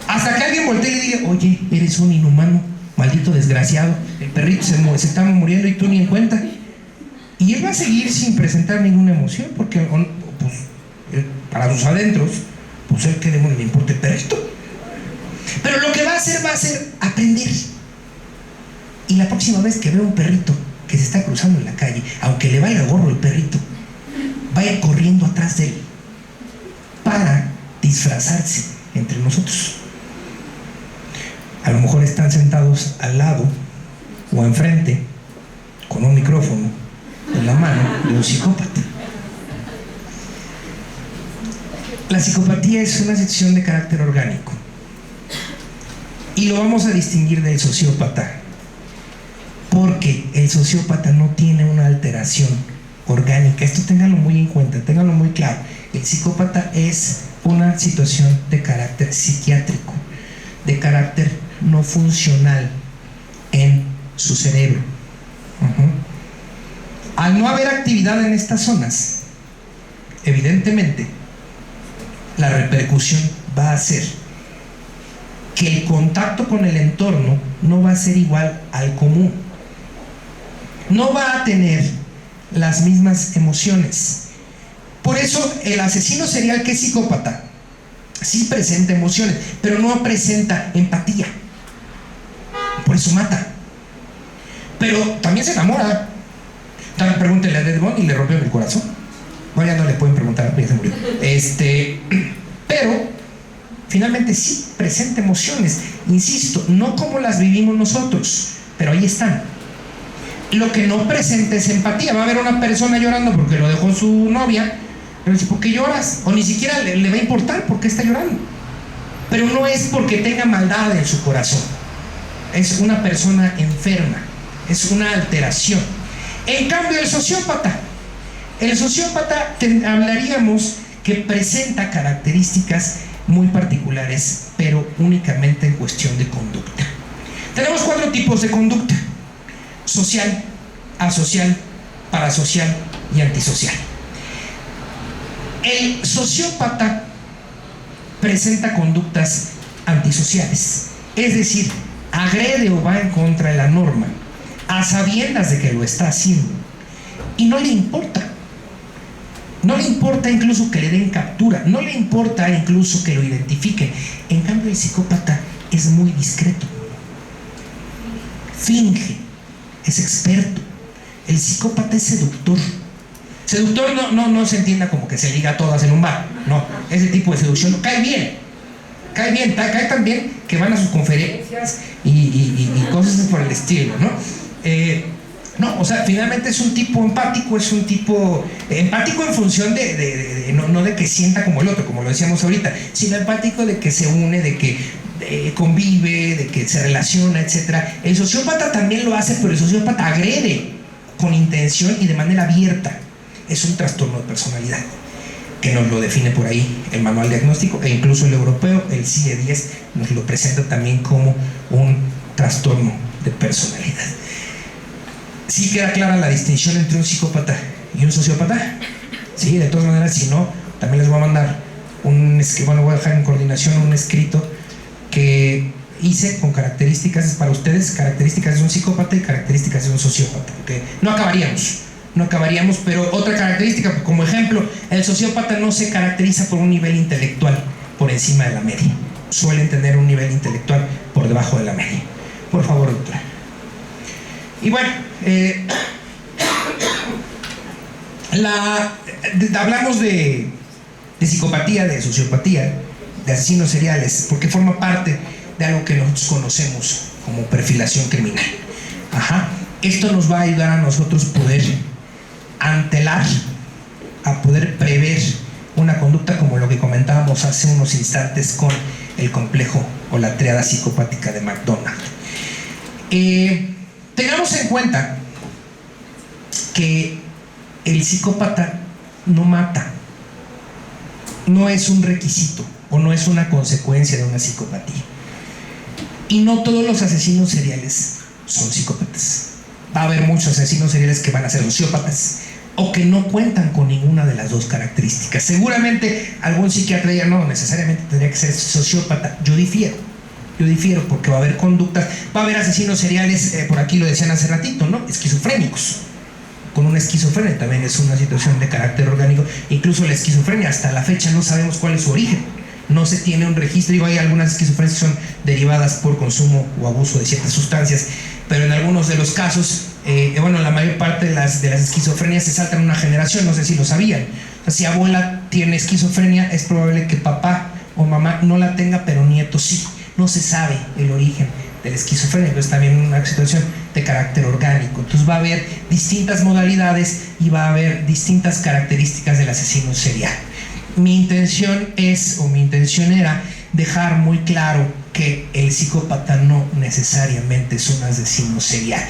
Hasta que alguien voltee y le diga, oye, eres un inhumano, maldito desgraciado, el perrito se está muriendo y tú ni en cuenta. Y él va a seguir sin presentar ninguna emoción, porque pues, para sus adentros, pues él, ¿qué demonios le importa el perrito? Pero lo que va a hacer aprender. Y la próxima vez que vea un perrito que se está cruzando en la calle, aunque le valga gorro el perrito, va a ir corriendo atrás de él para disfrazarse entre nosotros. A lo mejor están sentados al lado o enfrente con un micrófono en la mano de un psicópata. La psicopatía es una situación de carácter orgánico y lo vamos a distinguir del sociópata, porque el sociópata no tiene una alteración orgánica. Esto ténganlo muy en cuenta, ténganlo muy claro. El psicópata es una situación de carácter psiquiátrico, de carácter no funcional en su cerebro. Al no haber actividad en estas zonas, evidentemente la repercusión va a ser que el contacto con el entorno no va a ser igual al común, no va a tener las mismas emociones. Por eso el asesino serial que es psicópata sí presenta emociones, pero no presenta empatía, por eso mata. Pero también se enamora. También pregúntenle a Ted Bundy y le rompió el corazón. Bueno, ya no le pueden preguntar, ya se murió. Pero finalmente sí presenta emociones, insisto, no como las vivimos nosotros, pero ahí están. Lo que no presenta es empatía. Va a haber una persona llorando porque lo dejó su novia, pero dice, ¿por qué lloras? O ni siquiera le va a importar por qué está llorando. Pero no es porque tenga maldad en su corazón, es una persona enferma, es una alteración. En cambio el sociópata hablaríamos que presenta características muy particulares, pero únicamente en cuestión de conducta. Tenemos 4 tipos de conducta: social, asocial, parasocial y antisocial. El sociópata presenta conductas antisociales, es decir, agrede o va en contra de la norma a sabiendas de que lo está haciendo y no le importa. No le importa incluso que le den captura, no le importa incluso que lo identifiquen. En cambio el psicópata es muy discreto, finge, es experto. El psicópata es seductor. Seductor no se entienda como que se liga a todas en un bar, no, ese tipo de seducción cae bien, cae tan bien que van a sus conferencias y cosas por el estilo, ¿no? No, o sea, finalmente es un tipo empático, es un tipo empático en función no de que sienta como el otro, como lo decíamos ahorita, sino empático de que se une, de que convive, de que se relaciona, etc. El sociópata también lo hace, pero el sociópata agrede con intención y de manera abierta. Es un trastorno de personalidad que nos lo define por ahí el manual diagnóstico, e incluso el europeo, el CIE-10, nos lo presenta también como un trastorno de personalidad. ¿Sí queda clara la distinción entre un psicópata y un sociópata? Sí, de todas maneras, si no, también les voy a mandar voy a dejar en coordinación un escrito que hice con características para ustedes, características de un psicópata y características de un sociópata, porque no acabaríamos, pero otra característica, como ejemplo, el sociópata no se caracteriza por un nivel intelectual por encima de la media, suelen tener un nivel intelectual por debajo de la media. Por favor, doctora. Y bueno, hablamos de psicopatía, de sociopatía, de asesinos seriales, porque forma parte de algo que nosotros conocemos como perfilación criminal. Esto nos va a ayudar a nosotros poder antelar, a poder prever una conducta como lo que comentábamos hace unos instantes con el complejo o la tríada psicopática de McDonald. Tengamos en cuenta que el psicópata no mata, no es un requisito o no es una consecuencia de una psicopatía. Y no todos los asesinos seriales son psicópatas. Va a haber muchos asesinos seriales que van a ser sociópatas o que no cuentan con ninguna de las dos características. Seguramente algún psiquiatra ya no necesariamente tendría que ser sociópata. Yo difiero porque va a haber conductas, va a haber asesinos seriales, por aquí lo decían hace ratito, ¿no? Esquizofrénicos, con una esquizofrenia también es una situación de carácter orgánico. Incluso la esquizofrenia, hasta la fecha no sabemos cuál es su origen, no se tiene un registro. Hay algunas esquizofrenias que son derivadas por consumo o abuso de ciertas sustancias, pero en algunos de los casos, la mayor parte de las esquizofrenias se saltan una generación, no sé si lo sabían. O sea, si abuela tiene esquizofrenia, es probable que papá o mamá no la tenga, pero nieto sí. No se sabe el origen de la esquizofrenia, pero es también una situación de carácter orgánico. Entonces va a haber distintas modalidades y va a haber distintas características del asesino serial. Mi intención era dejar muy claro que el psicópata no necesariamente es un asesino serial.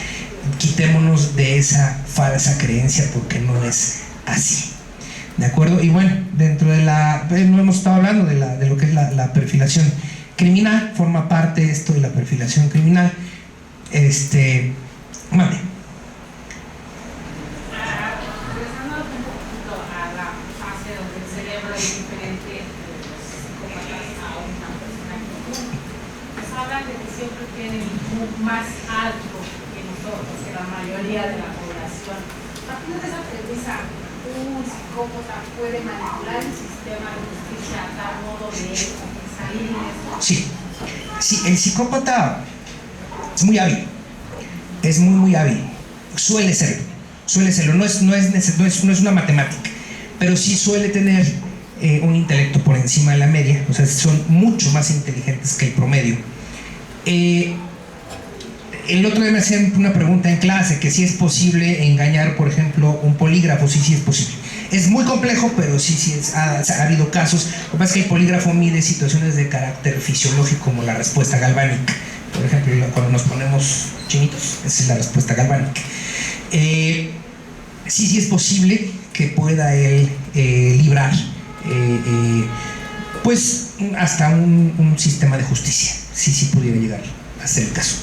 Quitémonos de esa falsa creencia porque no es así. ¿De acuerdo? Y bueno, dentro de no hemos estado hablando de lo que es la perfilación criminal, forma parte esto de la perfilación criminal. Mande. Más alto que nosotros, que la mayoría de la población. A partir de esa premisa, un psicópata puede manipular el sistema de justicia a tal modo de salir en eso. Sí, el psicópata es muy hábil, es muy hábil, suele serlo, no es una matemática, pero sí suele tener un intelecto por encima de la media, o sea, son mucho más inteligentes que el promedio. El otro día me hacían una pregunta en clase, que si es posible engañar, por ejemplo, un polígrafo. Sí es posible. Es muy complejo, pero ha habido casos. Lo que pasa es que el polígrafo mide situaciones de carácter fisiológico, como la respuesta galvánica. Por ejemplo, cuando nos ponemos chinitos, esa es la respuesta galvánica. Sí es posible que pueda él librar pues hasta un sistema de justicia. Sí pudiera llegar a ser el caso.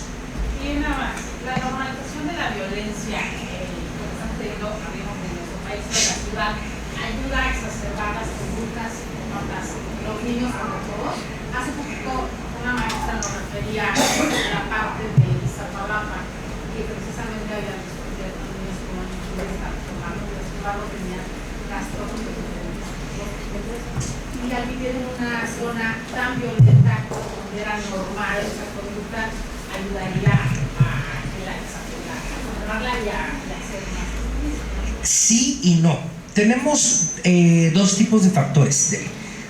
Y nada más, la normalización de la violencia que están teniendo en nuestro país, en la ciudad, ayuda a exacerbar las conductas contra los niños, sobre todo. Hace poquito una maestra nos refería a la parte de Iztapalapa, que precisamente había descubierto niños con tomando y los privados tenían trastornos de diferentes tipos. Y al vivir en una zona tan violenta donde era normal esa conducta, ayudaría a controlarla y a hacer más. Sí y no. Tenemos dos tipos de factores.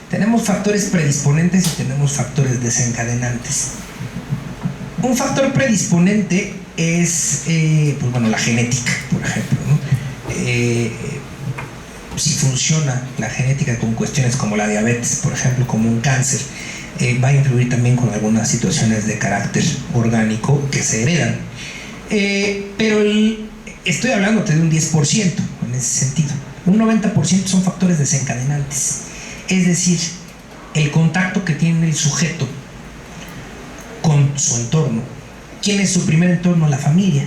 Tenemos factores predisponentes y tenemos factores desencadenantes. Un factor predisponente es la genética, por ejemplo, ¿no? Si funciona la genética con cuestiones como la diabetes, por ejemplo, como un cáncer, va a influir también con algunas situaciones de carácter orgánico que se heredan. Pero estoy hablándote de un 10% en ese sentido. Un 90% son factores desencadenantes. Es decir, el contacto que tiene el sujeto con su entorno. ¿Quién es su primer entorno? La familia.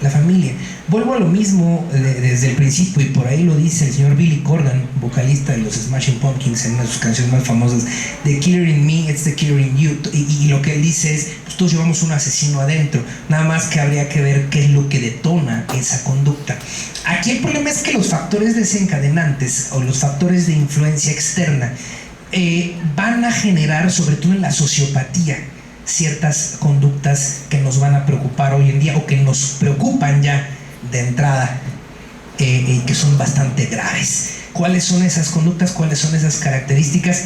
La familia. Vuelvo a lo mismo desde el principio, y por ahí lo dice el señor Billy Corgan, vocalista de los Smashing Pumpkins, en una de sus canciones más famosas: The killer in me, it's the killer in you. Y lo que él dice es, pues todos llevamos un asesino adentro, nada más que habría que ver qué es lo que detona esa conducta. Aquí el problema es que los factores desencadenantes o los factores de influencia externa van a generar, sobre todo en la sociopatía, ciertas conductas que nos van a preocupar hoy en día, o que nos preocupan ya de entrada, y que son bastante graves. ¿Cuáles son esas conductas? ¿Cuáles son esas características?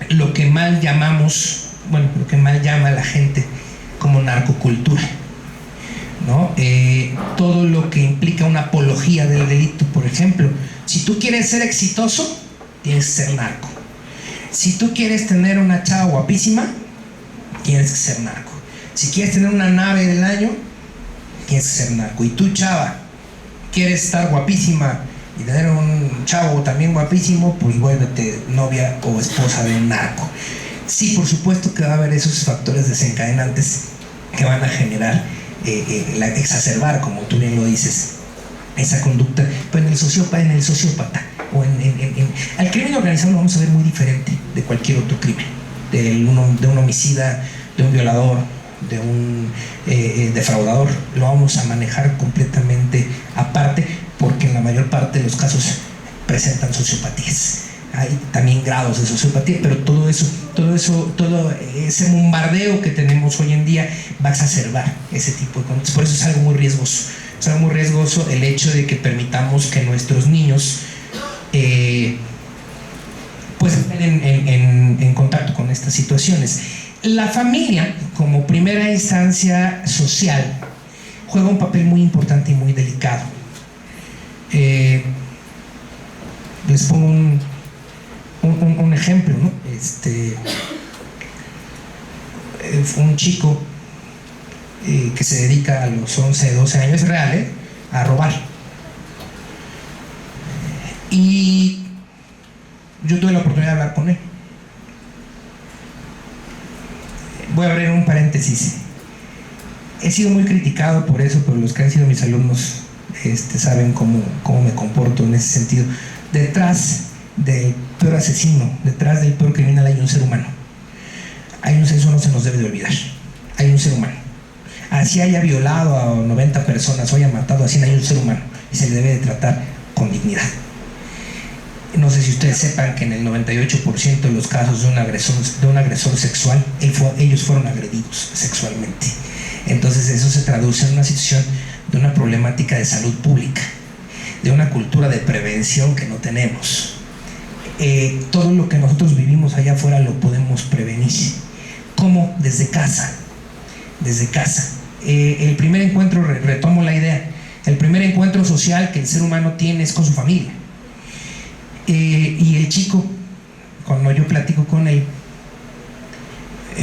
Lo que mal llama la gente como narcocultura, ¿no? Todo lo que implica una apología del delito. Por ejemplo, si tú quieres ser exitoso, tienes que ser narco. Si tú quieres tener una chava guapísima, tienes que ser narco. Si quieres tener una nave del año, tienes que ser narco. Y tú, chava, quieres estar guapísima y tener un chavo también guapísimo, pues vuélvete novia o esposa de un narco. Sí, por supuesto que va a haber esos factores desencadenantes que van a generar, exacerbar, como tú bien lo dices, esa conducta. Pero en el sociópata o al crimen organizado lo vamos a ver muy diferente de cualquier otro crimen, de un homicida, de un violador, de un defraudador. Lo vamos a manejar completamente aparte, porque en la mayor parte de los casos presentan sociopatías. Hay también grados de sociopatía, pero todo ese bombardeo que tenemos hoy en día va a exacerbar ese tipo de conductas. Por eso es algo muy riesgoso. Es algo muy riesgoso el hecho de que permitamos que nuestros niños pues estén en contacto con estas situaciones. La familia, como primera instancia social, juega un papel muy importante y muy delicado. Les pongo un ejemplo, ¿no? Un chico que se dedica a los 11, 12 años, es real, a robar. Y yo tuve la oportunidad de hablar con él. Voy a abrir un paréntesis. He sido muy criticado por eso, pero los que han sido mis alumnos saben cómo me comporto en ese sentido. Detrás del peor asesino, detrás del peor criminal hay un ser humano. Eso no se nos debe de olvidar. Hay un ser humano. Así haya violado a 90 personas o haya matado a 100, hay un ser humano y se le debe de tratar con dignidad. No sé si ustedes sepan que en el 98% de los casos de un agresor sexual, ellos fueron agredidos sexualmente. Entonces eso se traduce en una situación de una problemática de salud pública, de una cultura de prevención que no tenemos. Todo lo que nosotros vivimos allá afuera lo podemos prevenir. ¿Cómo? Desde casa. Desde casa. El primer encuentro, retomo la idea, el primer encuentro social que el ser humano tiene es con su familia. Y el chico, cuando yo platico con él,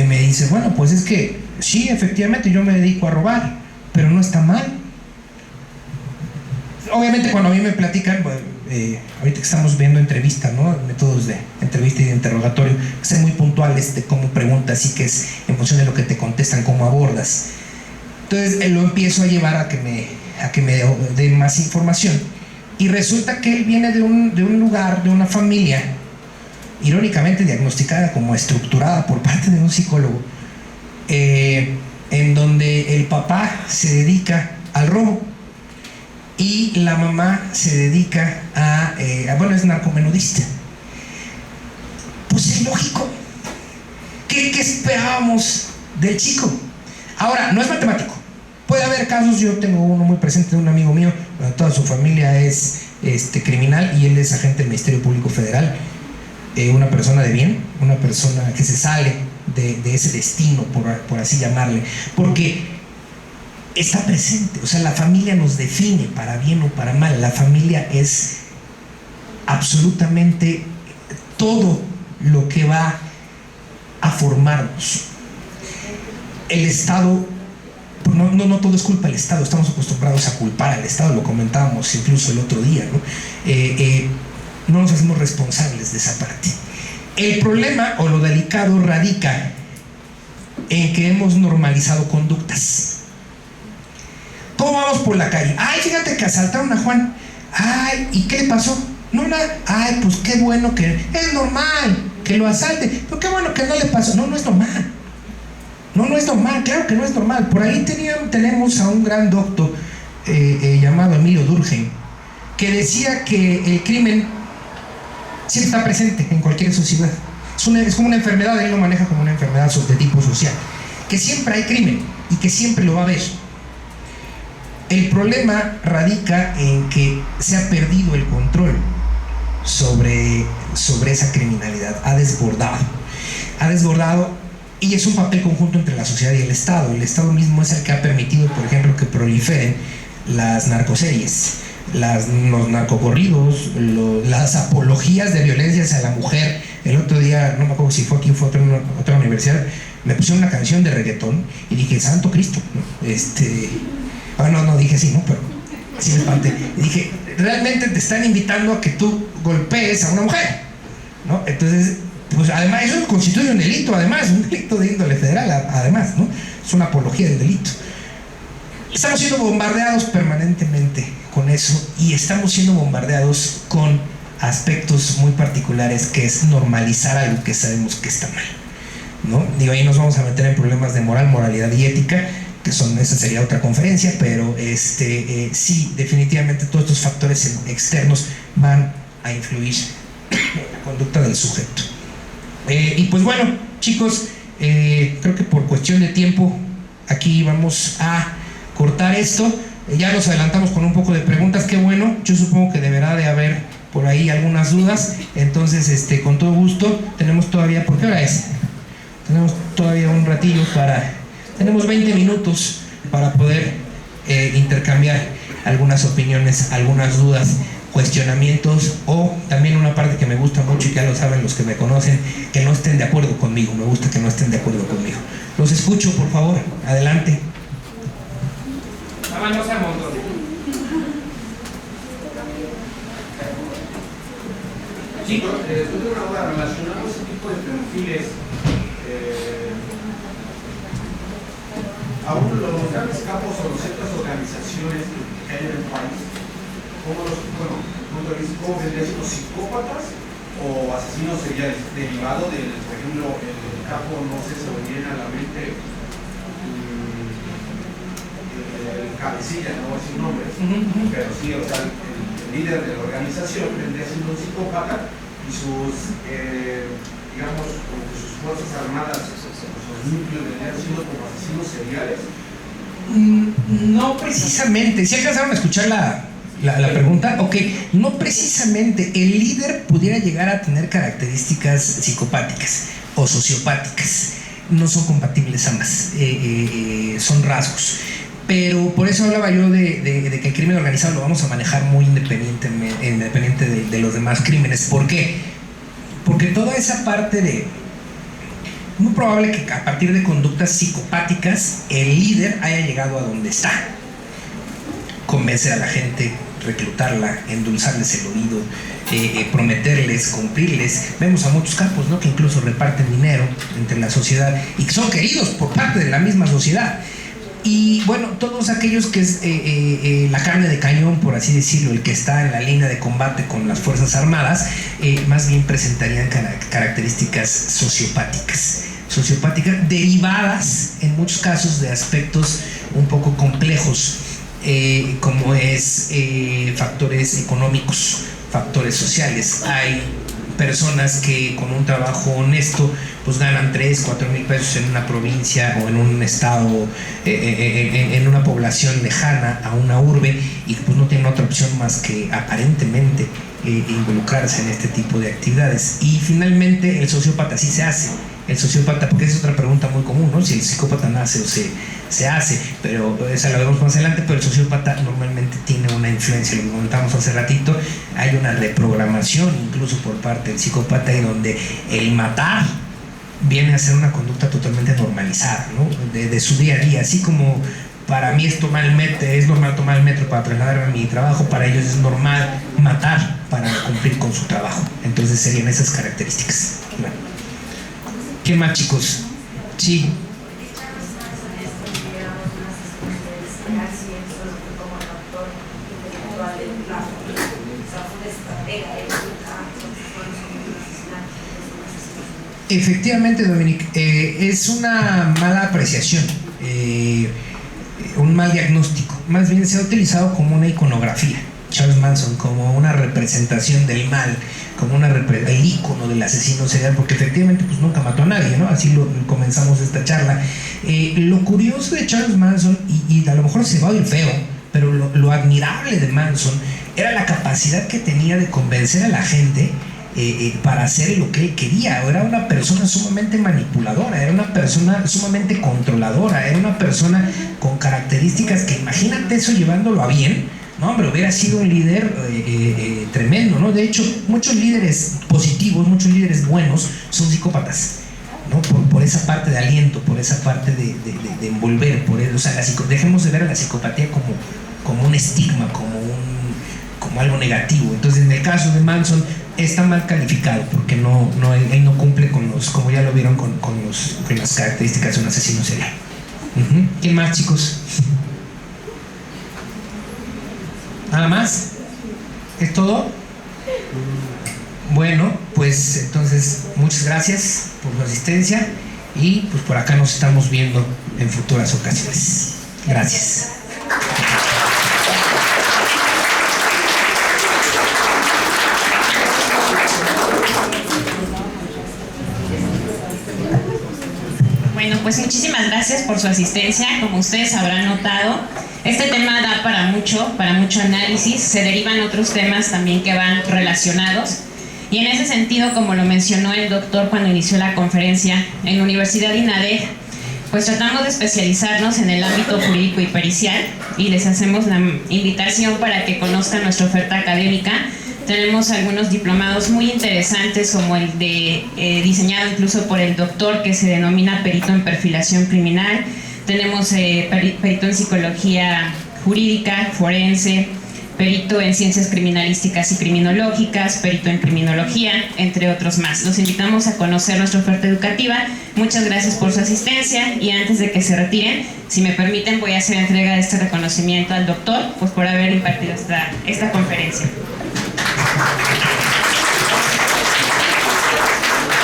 me dice, bueno, pues es que sí, efectivamente yo me dedico a robar, pero no está mal. Obviamente cuando a mí me platican, ahorita que estamos viendo entrevista, ¿no? Métodos de entrevista y de interrogatorio, ser muy puntuales de cómo preguntas y que es en función de lo que te contestan, cómo abordas. Entonces lo empiezo a llevar a que me dé más información. Y resulta que él viene de un lugar, de una familia, irónicamente diagnosticada como estructurada por parte de un psicólogo, en donde el papá se dedica al robo y la mamá se dedica bueno, es narcomenudista. Pues es lógico. ¿Qué esperábamos del chico? Ahora, no es matemático. Puede haber casos, yo tengo uno muy presente de un amigo mío, toda su familia es criminal y él es agente del Ministerio Público Federal, una persona de bien, una persona que se sale de ese destino, por así llamarle, porque está presente. O sea, la familia nos define para bien o para mal. La familia es absolutamente todo lo que va a formarnos. El Estado, no todo es culpa del Estado, estamos acostumbrados a culpar al Estado, lo comentábamos incluso el otro día, ¿no? No nos hacemos responsables de esa parte. El problema o lo delicado radica en que hemos normalizado conductas. ¿Cómo vamos por la calle? Ay, fíjate que asaltaron a Juan. Ay, ¿y qué le pasó? No, nada. Ay, pues qué bueno que es normal que lo asalte, pero qué bueno que no le pasó. No es normal. No es normal, claro que no es normal. Por ahí tenemos a un gran doctor llamado Emilio Durkheim, que decía que el crimen siempre está presente en cualquier sociedad. Es como una enfermedad, él lo maneja como una enfermedad de tipo social, que siempre hay crimen y que siempre lo va a haber. El problema radica en que se ha perdido el control sobre esa criminalidad, ha desbordado, y es un papel conjunto entre la sociedad y el Estado. El Estado mismo es el que ha permitido, por ejemplo, que proliferen las narcoseries, los narcocorridos, las apologías de violencia hacia la mujer. El otro día, no me acuerdo si fue aquí o fue otra universidad, me pusieron una canción de reggaetón y dije, santo Cristo, ¿no? No dije así, ¿no? Pero sí me espanté. Y dije, realmente te están invitando a que tú golpees a una mujer, ¿no? Entonces, pues además, eso constituye un delito, además, un delito de índole federal, además, ¿no? Es una apología del delito. Estamos siendo bombardeados permanentemente con eso y estamos siendo bombardeados con aspectos muy particulares, que es normalizar algo que sabemos que está mal, ¿no? Digo, ahí nos vamos a meter en problemas de moral, moralidad y ética, que esa sería otra conferencia, pero sí, definitivamente todos estos factores externos van a influir en la conducta del sujeto. Y pues bueno, chicos, creo que por cuestión de tiempo aquí vamos a cortar esto. Ya nos adelantamos con un poco de preguntas, qué bueno. Yo supongo que deberá de haber por ahí algunas dudas, entonces con todo gusto. Tenemos todavía, ¿por qué hora es? Tenemos todavía un ratillo tenemos 20 minutos para poder intercambiar algunas opiniones, algunas dudas cuestionamientos, o también una parte que me gusta mucho y que ya lo saben los que me conocen, que no estén de acuerdo conmigo. Me gusta que no estén de acuerdo conmigo. Los escucho, por favor, adelante. Sí, yo tengo una duda. Relacionado a ese tipo de perfiles, aún los grandes capos o las ciertas organizaciones que hay en el país, ¿cómo vendrían siendo psicópatas o asesinos seriales? Derivado del, por ejemplo, el capo, no sé, se me viene a la mente el cabecilla, no voy a decir nombres, pero sí, o sea, el líder de la organización vendría siendo un psicópata y sus, digamos, como que sus fuerzas armadas, sus núcleos vendrían siendo como asesinos seriales. No precisamente. ¿Sí alcanzaron a escuchar la pregunta? Ok, no precisamente. El líder pudiera llegar a tener características psicopáticas o sociopáticas. No son compatibles ambas, son rasgos. Pero por eso hablaba yo de que el crimen organizado lo vamos a manejar muy independiente de los demás crímenes. ¿Por qué? Porque toda esa parte de... Muy probable que a partir de conductas psicopáticas el líder haya llegado a donde está. Convencer a la gente, reclutarla, endulzarles el oído, prometerles, cumplirles. Vemos a muchos capos, ¿no?, que incluso reparten dinero entre la sociedad y que son queridos por parte de la misma sociedad. Y bueno, todos aquellos que es la carne de cañón, por así decirlo, el que está en la línea de combate con las Fuerzas Armadas, más bien presentarían características sociopáticas derivadas en muchos casos de aspectos un poco complejos, como es factores económicos, factores sociales. Hay personas que con un trabajo honesto pues ganan 3, 4 mil pesos en una provincia o en un estado, en una población lejana a una urbe, y pues no tienen otra opción más que aparentemente involucrarse en este tipo de actividades. Y finalmente el sociópata sí se hace. El sociópata, porque esa es otra pregunta muy común, ¿no?, si el psicópata nace o se hace, pero esa la vemos más adelante. Pero el sociópata normalmente tiene una influencia, lo que comentamos hace ratito, hay una reprogramación incluso por parte del psicópata, y donde el matar viene a ser una conducta totalmente normalizada, ¿no?, de su día a día. Así como para mí es normal tomar el metro para trasladarme a mi trabajo, para ellos es normal matar para cumplir con su trabajo. Entonces serían esas características. Bueno. ¿Qué más, chicos? Sí. Efectivamente, Dominic, es una mala apreciación, un mal diagnóstico. Más bien se ha utilizado como una iconografía, Charles Manson, como una representación del mal, como el ícono del asesino serial, porque efectivamente pues nunca mató a nadie, ¿no? Así comenzamos esta charla. Lo curioso de Charles Manson, y a lo mejor se va a oír feo, pero lo admirable de Manson era la capacidad que tenía de convencer a la gente para hacer lo que él quería. Era una persona sumamente manipuladora, era una persona sumamente controladora, era una persona con características que, imagínate eso llevándolo a bien, no, hombre, hubiera sido un líder tremendo, ¿no? De hecho, muchos líderes positivos, muchos líderes buenos son psicópatas, ¿no? Por esa parte de aliento, por esa parte de envolver, por eso, o sea, dejemos de ver a la psicopatía como un estigma, como algo negativo. Entonces, en el caso de Manson, está mal calificado porque él no cumple con como ya lo vieron, con las características de un asesino serial. ¿Qué más, chicos? ¿Nada más? ¿Es todo? Bueno, pues entonces muchas gracias por su asistencia, y pues por acá nos estamos viendo en futuras ocasiones. Gracias. Bueno, pues muchísimas gracias por su asistencia. Como ustedes habrán notado, este tema da para mucho análisis. Se derivan otros temas también que van relacionados. Y en ese sentido, como lo mencionó el doctor cuando inició la conferencia, en la Universidad INADEG pues tratamos de especializarnos en el ámbito jurídico y pericial y les hacemos la invitación para que conozcan nuestra oferta académica. Tenemos algunos diplomados muy interesantes, como el de diseñado incluso por el doctor, que se denomina perito en perfilación criminal. Tenemos perito en psicología jurídica, forense, perito en ciencias criminalísticas y criminológicas, perito en criminología, entre otros más. Los invitamos a conocer nuestra oferta educativa. Muchas gracias por su asistencia y antes de que se retiren, si me permiten, voy a hacer entrega de este reconocimiento al doctor, pues por haber impartido esta conferencia.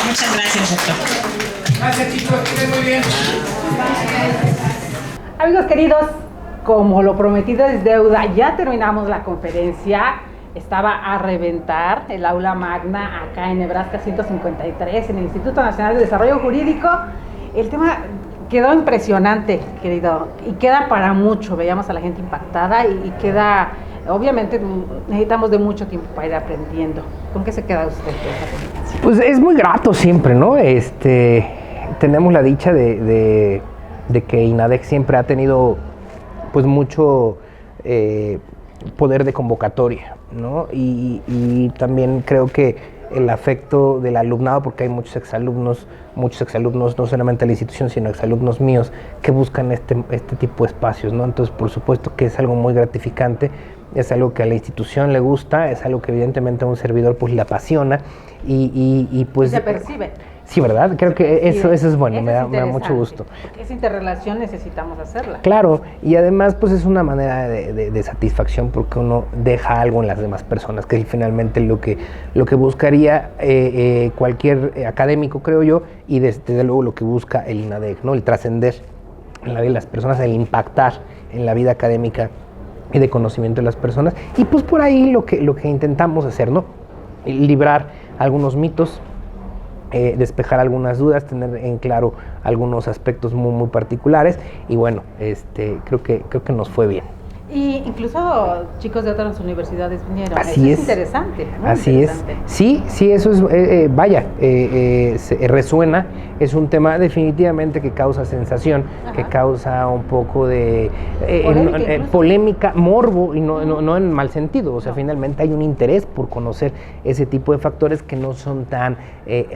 Muchas gracias, doctor. Gracias, chicos, que estén muy bien. Amigos queridos, como lo prometido es deuda, ya terminamos la conferencia. Estaba a reventar el aula magna acá en Nebraska 153, en el Instituto Nacional de Desarrollo Jurídico. El tema quedó impresionante, querido, y queda para mucho. Veíamos a la gente impactada y queda, obviamente necesitamos de mucho tiempo para ir aprendiendo. ¿Con qué se queda usted de esta conferencia? Pues es muy grato siempre, ¿no? Tenemos la dicha de que INADEC siempre ha tenido pues mucho poder de convocatoria, ¿no? Y también creo que el afecto del alumnado, porque hay muchos exalumnos, no solamente de la institución, sino exalumnos míos que buscan este tipo de espacios, ¿no? Entonces, por supuesto que es algo muy gratificante, es algo que a la institución le gusta, es algo que evidentemente a un servidor pues le apasiona y pues... Y se percibe. Sí, ¿verdad? Creo que eso es bueno, eso me da mucho gusto. Porque esa interrelación necesitamos hacerla. Claro, y además pues es una manera de satisfacción porque uno deja algo en las demás personas, que es finalmente lo que buscaría cualquier académico, creo yo, y desde luego lo que busca el INADEC, ¿no? El trascender en la vida de las personas, el impactar en la vida académica y de conocimiento de las personas. Y pues por ahí lo que intentamos hacer, ¿no? Librar algunos mitos, despejar algunas dudas, tener en claro algunos aspectos muy particulares y bueno, creo que nos fue bien. Y incluso chicos de otras universidades vinieron. Así eso es interesante. Así interesante. es. Sí, eso es, resuena, es un tema definitivamente que causa sensación, ajá, que causa un poco de polémica, morbo, y no en mal sentido, o sea, finalmente hay un interés por conocer ese tipo de factores que no son tan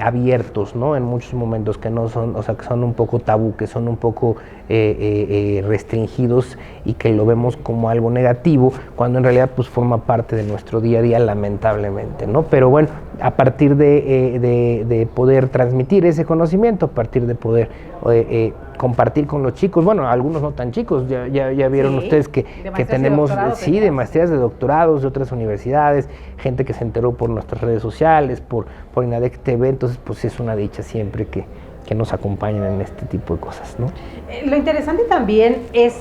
abiertos, ¿no? En muchos momentos que no son, o sea, que son un poco tabú, que son un poco restringidos y que lo vemos como algo negativo, cuando en realidad pues forma parte de nuestro día a día, lamentablemente, ¿no? Pero bueno, a partir de poder transmitir ese conocimiento, a partir de poder compartir con los chicos, bueno, algunos no tan chicos, ya vieron ustedes que tenemos, de maestrías, de doctorados, de otras universidades, gente que se enteró por nuestras redes sociales, por INADEC TV, entonces pues es una dicha siempre que nos acompañen en este tipo de cosas, ¿no? Lo interesante también es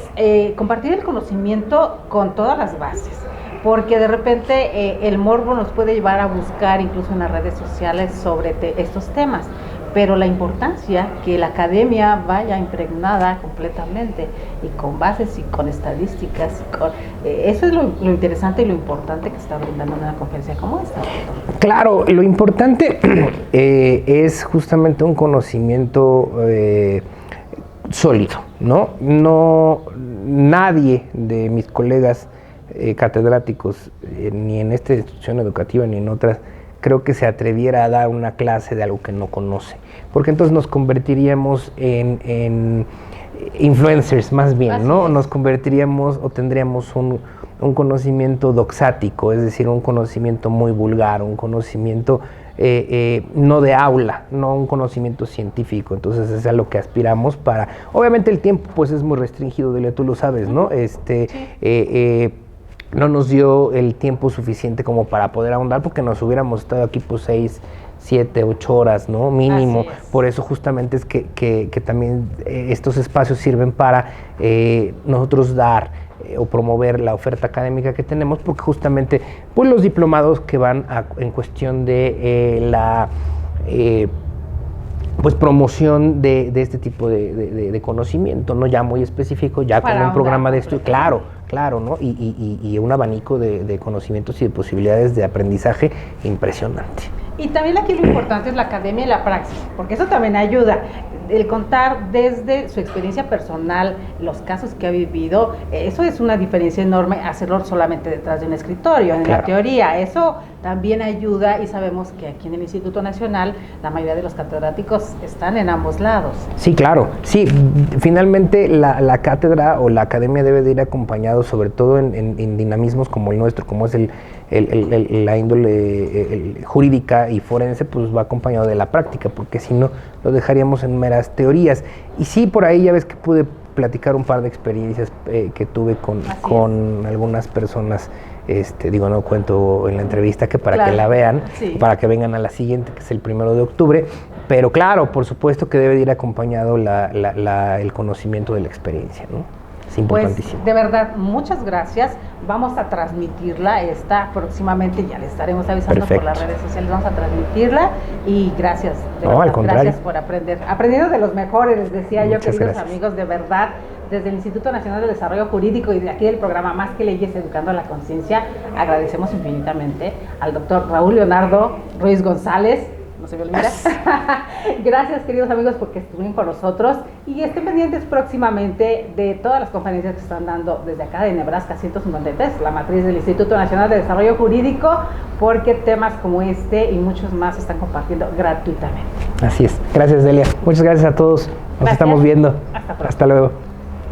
compartir el conocimiento con todas las bases, porque de repente el morbo nos puede llevar a buscar incluso en las redes sociales sobre estos temas, pero la importancia que la academia vaya impregnada completamente y con bases y con estadísticas, eso es lo interesante y lo importante que está brindando una conferencia como esta, doctor. Claro, lo importante es justamente un conocimiento sólido, ¿no? Nadie de mis colegas catedráticos, ni en esta institución educativa ni en otras, creo que se atreviera a dar una clase de algo que no conoce, porque entonces nos convertiríamos en influencers más bien, ¿no? Nos convertiríamos o tendríamos un conocimiento doxático, es decir, un conocimiento muy vulgar, un conocimiento no de aula, no un conocimiento científico. Entonces es a lo que aspiramos para, obviamente el tiempo pues es muy restringido, Delia, tú lo sabes, ¿no? No nos dio el tiempo suficiente como para poder ahondar, porque nos hubiéramos estado aquí por 6, 7, 8 horas, ¿no? Mínimo. Por eso justamente es que también estos espacios sirven para nosotros dar o promover la oferta académica que tenemos, porque justamente pues los diplomados que van en cuestión de la pues promoción de este tipo de conocimiento, ¿no? Ya muy específico, ya para con un programa de estudio, claro, ¿no? Y un abanico de conocimientos y de posibilidades de aprendizaje impresionante. Y también aquí lo importante es la academia y la praxis, porque eso también ayuda. el contar desde su experiencia personal los casos que ha vivido, eso es una diferencia enorme, hacerlo solamente detrás de un escritorio, en la teoría. Eso también ayuda, y sabemos que aquí en el Instituto Nacional la mayoría de los catedráticos están en ambos lados. Sí, claro. Sí, finalmente la cátedra o la academia debe de ir acompañado, sobre todo en dinamismos como el nuestro, como es la índole jurídica y forense, pues va acompañado de la práctica, porque si no lo dejaríamos en meras teorías. Y sí, por ahí ya ves que pude platicar un par de experiencias que tuve con algunas personas. Digo, no cuento en la entrevista, que para que la vean, para que vengan a la siguiente, que es el 1 de octubre, pero claro, por supuesto que debe de ir acompañado el conocimiento de la experiencia, ¿no? Es importantísimo. Pues, de verdad, muchas gracias. Vamos a transmitirla próximamente, ya le estaremos avisando por las redes sociales, vamos a transmitirla, y gracias, gracias por aprendiendo de los mejores, les decía yo, queridos amigos, de verdad, desde el Instituto Nacional de Desarrollo Jurídico y de aquí del programa Más que Leyes, Educando a la Conciencia, agradecemos infinitamente al doctor Raúl Leonardo Ruiz González. No se me olvida. Gracias, queridos amigos, porque estuvieron con nosotros, y estén pendientes próximamente de todas las conferencias que están dando desde acá de Nebraska 153, la matriz del Instituto Nacional de Desarrollo Jurídico, porque temas como este y muchos más se están compartiendo gratuitamente. Así es. Gracias, Delia. Muchas gracias a todos. Nos estamos viendo. Hasta pronto. Hasta luego.